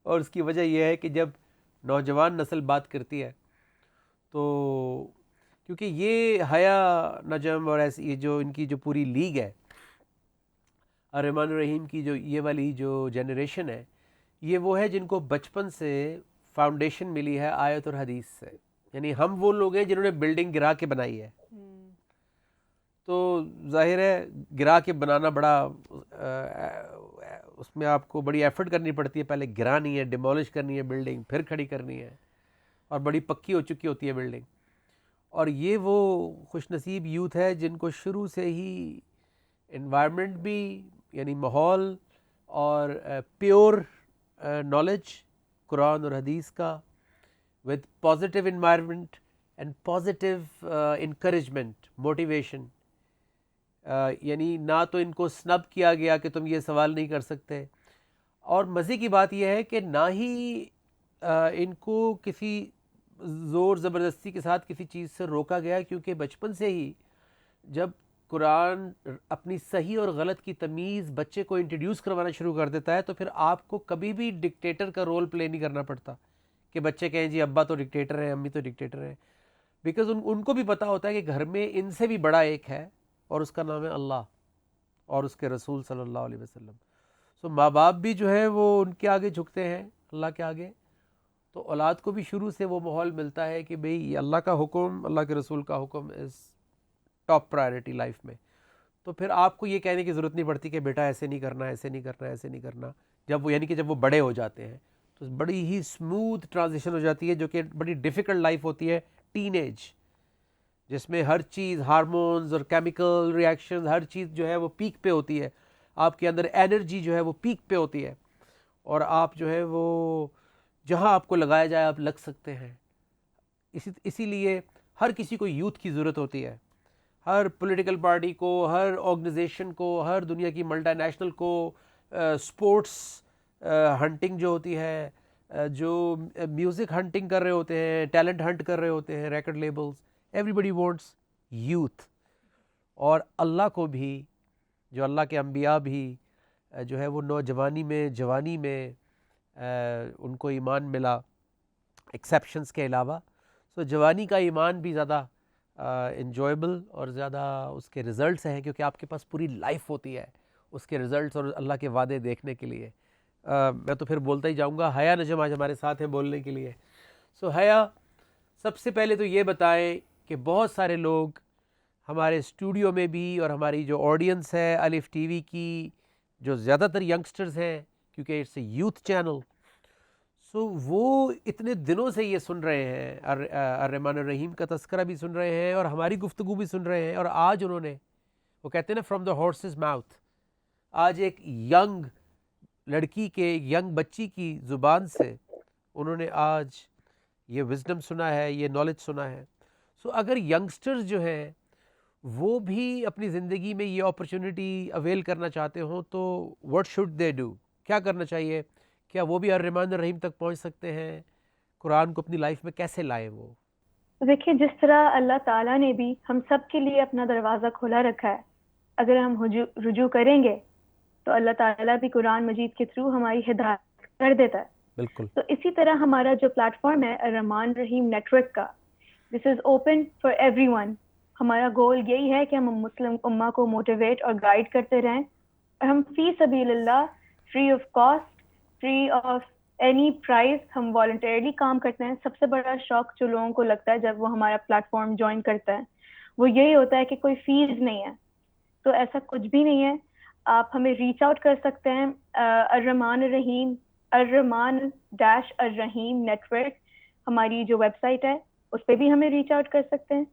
[SPEAKER 1] اور اس کی وجہ یہ ہے کہ جب نوجوان نسل بات کرتی ہے تو کیونکہ یہ حیا نجم اور ایسی یہ جو ان کی جو پوری لیگ ہے الرحمن الرحیم کی, جو یہ والی جو جنریشن ہے, یہ وہ ہے جن کو بچپن سے فاؤنڈیشن ملی ہے آیت اور حدیث سے. یعنی ہم وہ لوگ ہیں جنہوں نے بلڈنگ گرا کے بنائی ہے. تو ظاہر ہے گرا کے بنانا بڑا اس میں آپ کو بڑی ایفرٹ کرنی پڑتی ہے. پہلے گرانی ہے, ڈیمولش کرنی ہے بلڈنگ, پھر کھڑی کرنی ہے, اور بڑی پکی ہو چکی ہوتی ہے بلڈنگ. اور یہ وہ خوش نصیب یوتھ ہے جن کو شروع سے ہی انوائرمنٹ بھی, یعنی ماحول اور پیور نالج قرآن اور حدیث کا, with positive environment and positive encouragement, motivation. یعنی نہ تو ان کو سنب کیا گیا کہ تم یہ سوال نہیں کر سکتے, اور مزے کی بات یہ ہے کہ نہ ہی ان کو کسی زور زبردستی کے ساتھ کسی چیز سے روکا گیا, کیونکہ بچپن سے ہی جب قرآن اپنی صحیح اور غلط کی تمیز بچے کو انٹروڈیوس کروانا شروع کر دیتا ہے تو پھر آپ کو کبھی بھی ڈکٹیٹر کا رول پلے نہیں کرنا پڑتا کہ بچے کہیں جی ابا تو ڈکٹیٹر ہیں, امی تو ڈکٹیٹر ہیں. بیکاز ان کو بھی پتہ ہوتا ہے کہ گھر میں ان سے بھی بڑا ایک ہے اور اس کا نام ہے اللہ اور اس کے رسول صلی اللہ علیہ وسلم. سو ماں باپ بھی جو ہے وہ ان کے آگے جھکتے ہیں, اللہ کے آگے. تو اولاد کو بھی شروع سے وہ ماحول ملتا ہے کہ بھئی اللہ کا حکم, اللہ کے رسول کا حکم از ٹاپ پرائرٹی لائف میں. تو پھر آپ کو یہ کہنے کی ضرورت نہیں پڑتی کہ بیٹا ایسے نہیں کرنا, ایسے نہیں کرنا, ایسے نہیں کرنا. جب وہ یعنی کہ جب وہ بڑے ہو جاتے ہیں تو بڑی ہی اسموتھ ٹرانزیشن ہو جاتی ہے, جو کہ بڑی ڈیفیکلٹ لائف ہوتی ہے ٹین ایج, جس میں ہر چیز ہارمونز اور کیمیکل ریاکشنز ہر چیز جو ہے وہ پیک پہ ہوتی ہے. آپ کے اندر انرجی جو ہے وہ پیک پہ ہوتی ہے, اور آپ جو ہے وہ جہاں آپ کو لگایا جائے آپ لگ سکتے ہیں. اسی لیے ہر کسی کو یوتھ کی ضرورت ہوتی ہے, ہر پولیٹیکل پارٹی کو, ہر آرگنائزیشن کو, ہر دنیا کی ملٹی نیشنل کو. سپورٹس ہنٹنگ جو ہوتی ہے, جو میوزک ہنٹنگ کر رہے ہوتے ہیں, ٹیلنٹ ہنٹ کر رہے ہوتے ہیں, ریکارڈ لیبلز, ایوری بڈی وانٹس یوتھ. اور اللہ کو بھی, جو اللہ کے انبیاء بھی جو ہے وہ نوجوانی میں, جوانی میں ان کو ایمان ملا ایکسیپشنز کے علاوہ. سو جوانی کا ایمان بھی زیادہ انجوائبل اور زیادہ اس کے رزلٹس ہیں, کیونکہ آپ کے پاس پوری لائف ہوتی ہے اس کے رزلٹس اور اللہ کے وعدے دیکھنے کے لیے. میں تو پھر بولتا ہی جاؤں گا. حیا نجم آج ہمارے ساتھ ہیں بولنے کے لیے. سو حیا, سب سے پہلے تو یہ بتائیں کہ بہت سارے لوگ ہمارے اسٹوڈیو میں بھی اور ہماری جو آڈینس ہے الف ٹی وی کی, جو زیادہ تر ینگسٹرز ہیں کیونکہ اٹس اے یوتھ چینل, سو وہ اتنے دنوں سے یہ سن رہے ہیں، الرحمن الرحیم کا تذکرہ بھی سن رہے ہیں اور ہماری گفتگو بھی سن رہے ہیں، اور آج انہوں نے، وہ کہتے ہیں نا فرام دا ہارسز ماؤتھ، آج ایک ینگ لڑکی کے، ینگ بچی کی زبان سے انہوں نے آج یہ وزڈم سنا ہے، یہ نالج سنا ہے. سو اگر ینگسٹرز جو ہیں وہ بھی اپنی زندگی میں یہ اپرچونٹی اویل کرنا چاہتے ہوں تو واٹ شوڈ دے ڈو؟ کیا کرنا چاہیے؟ کیا وہ بھی الرحمن الرحیم تک پہنچ سکتے ہیں؟ قرآن کو اپنی لائف میں کیسے لائیں وہ؟
[SPEAKER 3] دیکھیے، جس طرح اللہ تعالیٰ نے بھی ہم سب کے لیے اپنا دروازہ کھلا رکھا ہے، اگر ہم رجوع کریں گے تو اللہ تعالیٰ بھی قرآن مجید کے تھرو ہماری ہدایت کر دیتا ہے.
[SPEAKER 1] بالکل.
[SPEAKER 3] تو اسی طرح ہمارا جو پلیٹ فارم ہے الرحمن الرحیم نیٹ ورک کا، this is open for everyone. ہمارا گول یہی ہے کہ ہم مسلم امہ کو موٹیویٹ اور گائیڈ کرتے رہیں، اور ہم فی سبیل اللہ، free of cost, free of any prize, ہم والنٹیرلی کام کرتے ہیں. سب سے بڑا شوق جو لوگوں کو لگتا ہے جب وہ ہمارا پلیٹ فارم جوائن کرتا ہے وہ یہی ہوتا ہے کہ کوئی فیس نہیں ہے. تو ایسا کچھ بھی نہیں ہے. آپ ہمیں ریچ آؤٹ کر سکتے ہیں. الرحمن الرحیم، الرحمن-الرحیم نیٹ ورک ہماری جو ویب سائٹ ہے اس پہ بھی ہمیں ریچ آؤٹ کر سکتے ہیں،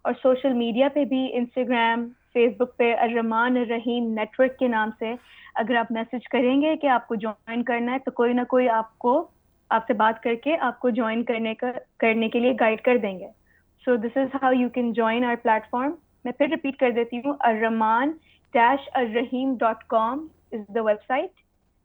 [SPEAKER 3] اور سوشل میڈیا پہ بھی، انسٹاگرام، فیس بک پہ الرحمن الرحیم نیٹ ورک کے نام سے اگر آپ میسج کریں گے کہ آپ کو جوائن کرنا ہے تو کوئی نہ کوئی آپ سے بات کر کے آپ کو جوائن کرنے کے لیے گائیڈ کر دیں گے. So this is how you can join our platform. میں پھر ریپیٹ کر دیتی ہوں، الرحمان-الرحیم.com از دا ویب سائٹ.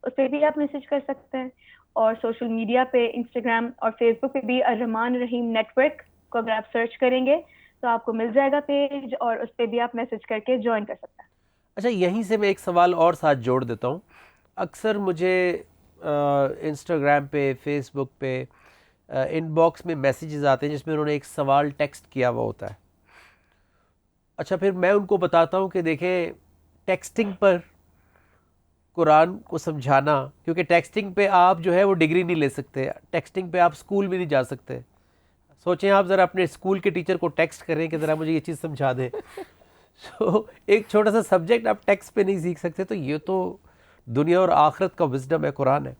[SPEAKER 3] اس پہ بھی آپ میسج کر سکتے ہیں، اور سوشل میڈیا پہ انسٹاگرام اور فیس بک پہ بھی الرحمن الرحیم نیٹ ورک کو اگر آپ سرچ کریں گے تو آپ کو مل جائے گا پیج، اور اس پہ بھی آپ میسج کر کے جوائن کر سکتے ہیں.
[SPEAKER 1] اچھا، یہیں سے میں ایک سوال اور ساتھ جوڑ دیتا ہوں. اکثر مجھے انسٹاگرام پہ، فیس بک پہ ان باکس میں میسیجز آتے ہیں جس میں انہوں نے ایک سوال ٹیکسٹ کیا ہوا ہوتا ہے. اچھا، پھر میں ان کو بتاتا ہوں کہ دیکھیں ٹیکسٹنگ پر قرآن کو سمجھانا، کیونکہ ٹیکسٹنگ پہ آپ جو ہے وہ ڈگری نہیں لے سکتے، ٹیکسٹنگ پہ آپ اسکول بھی نہیں جا سکتے. سوچیں آپ ذرا اپنے اسکول کے ٹیچر کو ٹیکسٹ کریں کہ ذرا مجھے یہ چیز سمجھا دیں. سو ایک چھوٹا سا سبجیکٹ آپ ٹیکسٹ پہ نہیں سیکھ سکتے. تو یہ تو دنیا اور آخرت کا وزڈم ہے، قرآن ہے.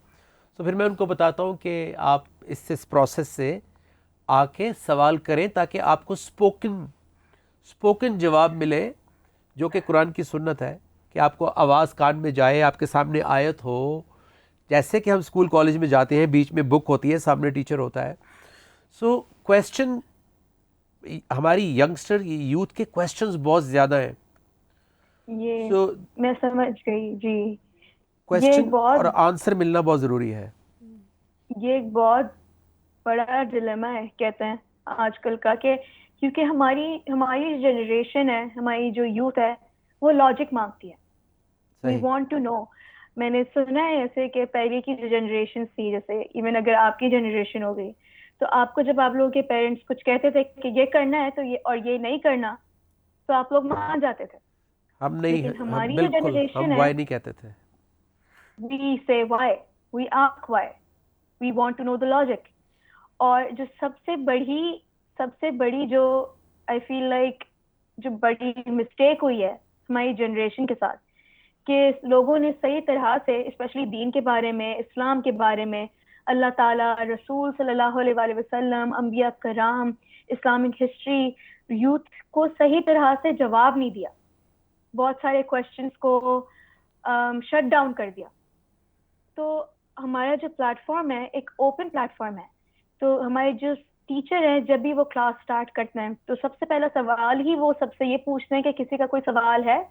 [SPEAKER 1] تو پھر میں ان کو بتاتا ہوں کہ آپ اس پروسیس سے آ کے سوال کریں تاکہ آپ کو اسپوکن جواب ملے، جو کہ قرآن کی سنت ہے کہ آپ کو آواز کان میں جائے، آپ کے سامنے آیت ہو. جیسے کہ ہم اسکول کالج میں جاتے ہیں، بیچ میں بک ہوتی ہے، سامنے ٹیچر ہوتا ہے. سو کویسچن، ہماری ینگسٹر یوتھ کے کویسچنز بہت زیادہ ہیں.
[SPEAKER 3] یہ
[SPEAKER 1] سو
[SPEAKER 3] میں سمجھ گئی جی.
[SPEAKER 1] کویسچن اور آنسر ملنا بہت ضروری ہے.
[SPEAKER 3] یہ ایک بہت بڑا ڈیلیما ہے کہتے ہیں آج کل کا، کہ کیونکہ ہماری جنریشن ہے، ہماری جو یوتھ ہے وہ لاجک مانگتی ہے. We want to know. میں نے سنا ہے ایسے کہ پہلے کی جو جنریشن تھی، جیسے ایون اگر آپ کی جنریشن ہو گئی، تو آپ کو جب آپ لوگوں کے پیرنٹس کچھ کہتے تھے کہ یہ کرنا ہے تو یہ، اور یہ نہیں کرنا، تو آپ لوگ مان جاتے تھے.
[SPEAKER 1] ہم نہیں،
[SPEAKER 3] لیکن
[SPEAKER 1] ہم
[SPEAKER 3] ہماری جو
[SPEAKER 1] بالکل،
[SPEAKER 3] جنریشن
[SPEAKER 1] ہم
[SPEAKER 3] ہے،
[SPEAKER 1] وائی نہیں کہتے تھے.
[SPEAKER 3] we say why, we ask why, we want to know the logic. اور جو سب سے بڑی جو I feel like جو بڑی مسٹیک ہوئی ہے ہماری جنریشن کے ساتھ، کہ لوگوں نے صحیح طرح سے اسپیشلی دین کے بارے میں، اسلام کے بارے میں، اللہ تعالیٰ، رسول صلی اللہ علیہ وآلہ وسلم، انبیاء کرام، اسلامک ہسٹری، یوتھ کو صحیح طرح سے جواب نہیں دیا. بہت سارے کویسچنس کو شٹ ڈاؤن کر دیا. تو ہمارا جو پلیٹ فارم ہے ایک اوپن پلیٹ فارم ہے. تو ہمارے جو ٹیچر ہیں جب بھی وہ کلاس سٹارٹ کرتے ہیں تو سب سے پہلا سوال ہی وہ سب سے یہ پوچھتے ہیں کہ کسی کا کوئی سوال ہے.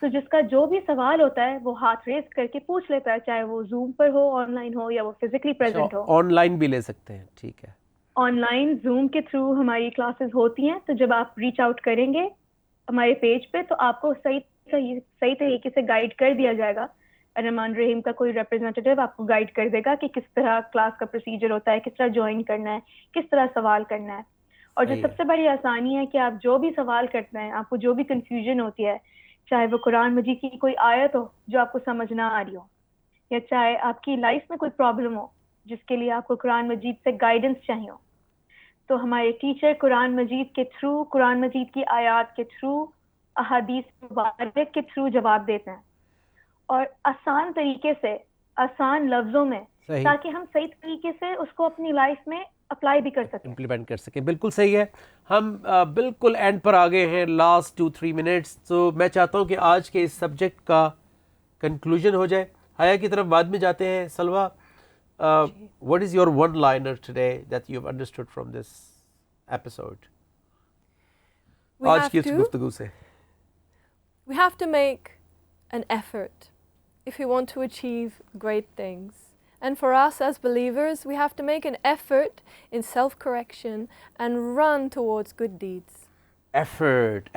[SPEAKER 3] تو جس کا جو بھی سوال ہوتا ہے وہ ہاتھ ریز کر کے پوچھ لیتا ہے، چاہے وہ zoom per who, on line ہو، یا وہ physically present who.
[SPEAKER 1] On line بھی لے سکتے ہیں، ٹھیک ہے.
[SPEAKER 3] آن لائن زوم کے تھرو ہماری کلاسز ہوتی ہیں. تو جب آپ ریچ آؤٹ کریں گے ہمارے پیج پہ تو آپ کو صحیح طریقے سے گائیڈ کر دیا جائے گا. الرحمن الرحیم کا کوئی ریپرزینٹیو آپ کو گائیڈ کر دے گا کہ کس طرح کلاس کا پروسیجر ہوتا ہے، کس طرح جوائن کرنا ہے، کس طرح سوال کرنا ہے. اور جو سب سے بڑی آسانی ہے کہ آپ جو بھی سوال کرتے ہیں، آپ کو جو بھی کنفیوژن ہوتی ہے، چاہے وہ قرآن مجید کی کوئی آیت ہو جو آپ کو سمجھ نہ آ رہی ہو، یا چاہے آپ کی لائف میں کوئی پرابلم ہو جس کے لیے آپ کو قرآن مجید سے گائیڈنس چاہیے ہو، تو ہمارے ٹیچر قرآن مجید کے تھرو، قرآن مجید کی آیات کے تھرو، احادیث مبارک کے تھرو جواب دیتے ہیں. اور آسان طریقے سے، آسان لفظوں میں
[SPEAKER 1] صحیح.
[SPEAKER 3] تاکہ ہم صحیح طریقے سے اس کو اپنی لائف میں اپلائی بھی کر سکیں.
[SPEAKER 1] امپلیمنٹ کر سکیں. بالکل صحیح ہے. ہم بالکل اینڈ پر آ گئے ہیں, لاسٹ 2-3 منٹس. تو میں چاہتا ہوں کہ آج کے اس سبجیکٹ کا کنکلوژن ہو جائے. حیا کی طرف بعد میں جاتے ہیں. سلوہ, what is your one liner today that you have understood from this episode? آج کی اس گفتگو سے
[SPEAKER 2] We have to make an effort if we want to achieve great things. And for us as believers, we have to make an effort in self-correction and run towards good deeds. Effort.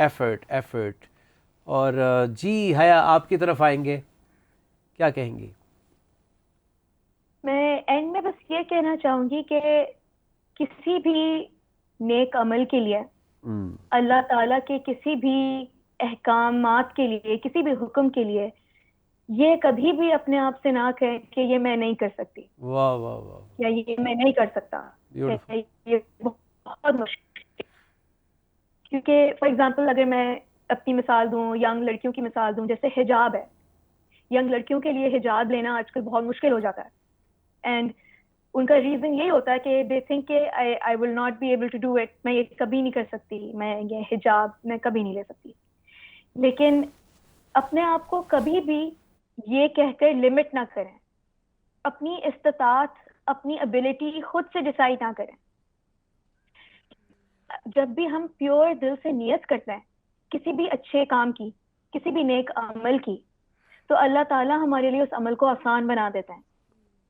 [SPEAKER 1] اور جی حیا آپ کی طرف آئیں گے, کیا کہیں گی؟
[SPEAKER 3] میں اینڈ میں بس یہ کہنا چاہوں گی کہ کسی بھی نیک عمل کے لیے اللہ تعالیٰ کے کسی بھی احکامات کے لیے, کسی بھی حکم کے لیے یہ کبھی بھی اپنے آپ سے نہ کہیں کہ یہ میں نہیں کر سکتی,
[SPEAKER 1] واہ واہ واہ,
[SPEAKER 3] یا یہ میں نہیں کر سکتا. یہ بہت مشکل, کیونکہ فار ایگزامپل اگر میں اپنی مثال دوں, ینگ لڑکیوں کی مثال دوں, جیسے حجاب ہے. ینگ لڑکیوں کے لیے حجاب لینا آج کل بہت مشکل ہو جاتا ہے. اینڈ ان کا ریزن یہی ہوتا ہے کہ دے تھنک کہ I will not be able to do it, میں یہ کبھی نہیں کر سکتی, میں یہ حجاب میں کبھی نہیں لے سکتی. لیکن اپنے آپ کو کبھی بھی یہ کہہ کر لمٹ نہ کریں, اپنی استطاعت, اپنی ابیلٹی خود سے ڈیسائیڈ نہ کریں. جب بھی ہم پیور دل سے نیت کرتے ہیں کسی بھی اچھے کام کی, کسی بھی نیک عمل کی, تو اللہ تعالیٰ ہمارے لیے اس عمل کو آسان بنا دیتے ہیں.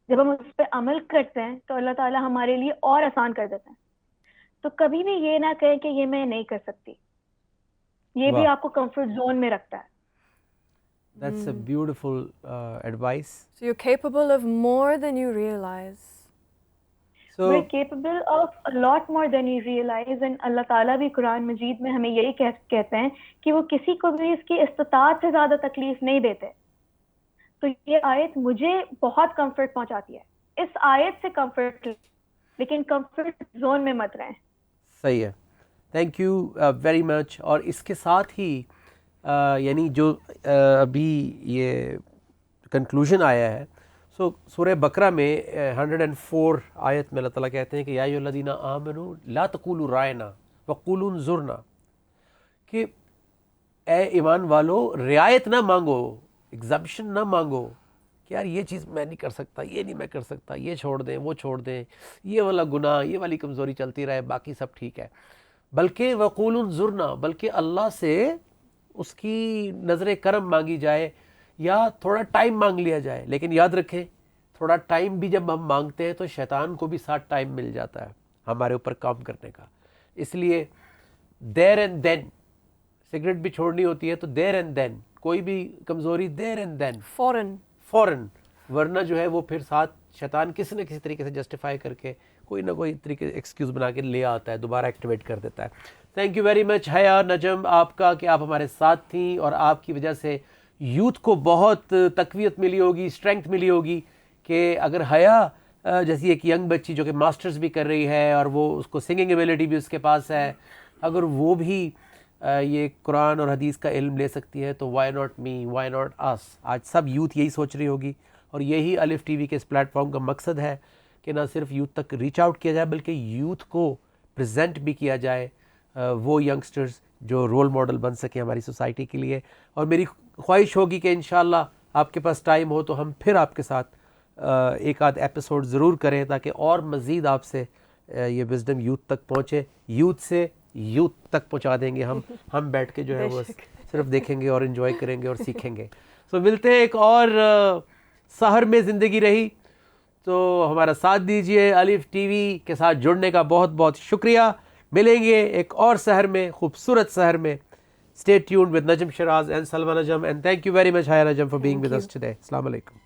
[SPEAKER 3] جب ہم اس پہ عمل کرتے ہیں تو اللہ تعالیٰ ہمارے لیے اور آسان کر دیتے ہیں. تو کبھی بھی یہ نہ کہیں کہ یہ میں نہیں کر سکتی, یہ بھی آپ کو کمفرٹ زون میں رکھتا ہے.
[SPEAKER 1] That's a beautiful advice.
[SPEAKER 2] So you're capable of more than you realize.
[SPEAKER 1] So
[SPEAKER 3] We're capable of a lot more than you realize, and اللہ تعالیٰ بھی قرآن مجید میں ہمیں یہی کہتے ہیں کہ وہ کسی کو بھی اس کی استطاعت سے زیادہ تکلیف نہیں دیتے. تو یہ آیت مجھے بہت کمفرٹ پہنچاتی ہے. اس آیت سے کمفرٹ, لیکن کمفرٹ زون میں مت رہیں.
[SPEAKER 1] صحیح ہے. Thank you very much. اور اس کے ساتھ ہی یعنی جو ابھی یہ کنکلوژن آیا ہے, سو سورہ بقرہ میں 104 آیت میں اللہ تعالیٰ کہتے ہیں کہ یا ایھا الذین آمنوا لا تقولوا رائنا وقولوا انظرنا, کہ اے ایمان والو رعایت نہ مانگو, ایگزمپشن نہ مانگو کہ یار یہ چیز میں نہیں کر سکتا, یہ نہیں میں کر سکتا, یہ چھوڑ دیں, وہ چھوڑ دیں, یہ والا گناہ, یہ والی کمزوری چلتی رہے, باقی سب ٹھیک ہے. بلکہ وقولوا انظرنا, بلکہ اللہ سے اس کی نظر کرم مانگی جائے یا تھوڑا ٹائم مانگ لیا جائے. لیکن یاد رکھیں تھوڑا ٹائم بھی جب ہم مانگتے ہیں تو شیطان کو بھی ساتھ ٹائم مل جاتا ہے ہمارے اوپر کام کرنے کا. اس لیے دیر اینڈ دین, سگریٹ بھی چھوڑنی ہوتی ہے تو دیر اینڈ دین, کوئی بھی کمزوری دیر اینڈ دین, فوراً, ورنہ جو ہے وہ پھر ساتھ شیطان کسی نہ کسی طریقے سے جسٹیفائی کر کے کوئی نہ کوئی طریقے ایکسکیوز بنا کے لے آتا ہے, دوبارہ ایکٹیویٹ کر دیتا ہے. تھینک یو ویری مچ حیا, نجم آپ کا, کہ آپ ہمارے ساتھ تھیں, اور آپ کی وجہ سے یوتھ کو بہت تقویت ملی ہوگی, اسٹرینگتھ ملی ہوگی, کہ اگر حیا جیسی ایک ینگ بچی جو کہ ماسٹرز بھی کر رہی ہے اور وہ اس کو سنگنگ ایبیلٹی بھی اس کے پاس ہے, اگر وہ بھی یہ قرآن اور حدیث کا علم لے سکتی ہے تو why not me, why not us. آج سب یوتھ یہی سوچ رہی ہوگی, اور یہی الف ٹی وی کے اس پلیٹ فارم کا مقصد ہے کہ نہ صرف یوتھ تک ریچ آؤٹ کیا جائے بلکہ یوتھ کو پریزنٹ بھی کیا جائے, وہ ینگسٹرز جو رول ماڈل بن سکیں ہماری سوسائٹی کے لیے. اور میری خواہش ہوگی کہ انشاءاللہ آپ کے پاس ٹائم ہو تو ہم پھر آپ کے ساتھ ایک آدھ ایپیسوڈ ضرور کریں, تاکہ اور مزید آپ سے یہ وزڈم یوتھ تک پہنچے. یوتھ سے یوتھ تک پہنچا دیں گے ہم بیٹھ کے جو ہے وہ صرف دیکھیں گے اور انجوائے کریں گے اور سیکھیں گے. سو ملتے ہیں ایک اور سحر میں زندگی رہی. تو ہمارا ساتھ دیجئے, الف ٹی وی کے ساتھ جڑنے کا بہت بہت شکریہ. ملیں گے ایک اور سحر میں, خوبصورت سحر میں. Stay tuned with Najm Shiraz and Salwa Najm, and thank you very much Haya Najm for being with us today. Assalamu alaikum.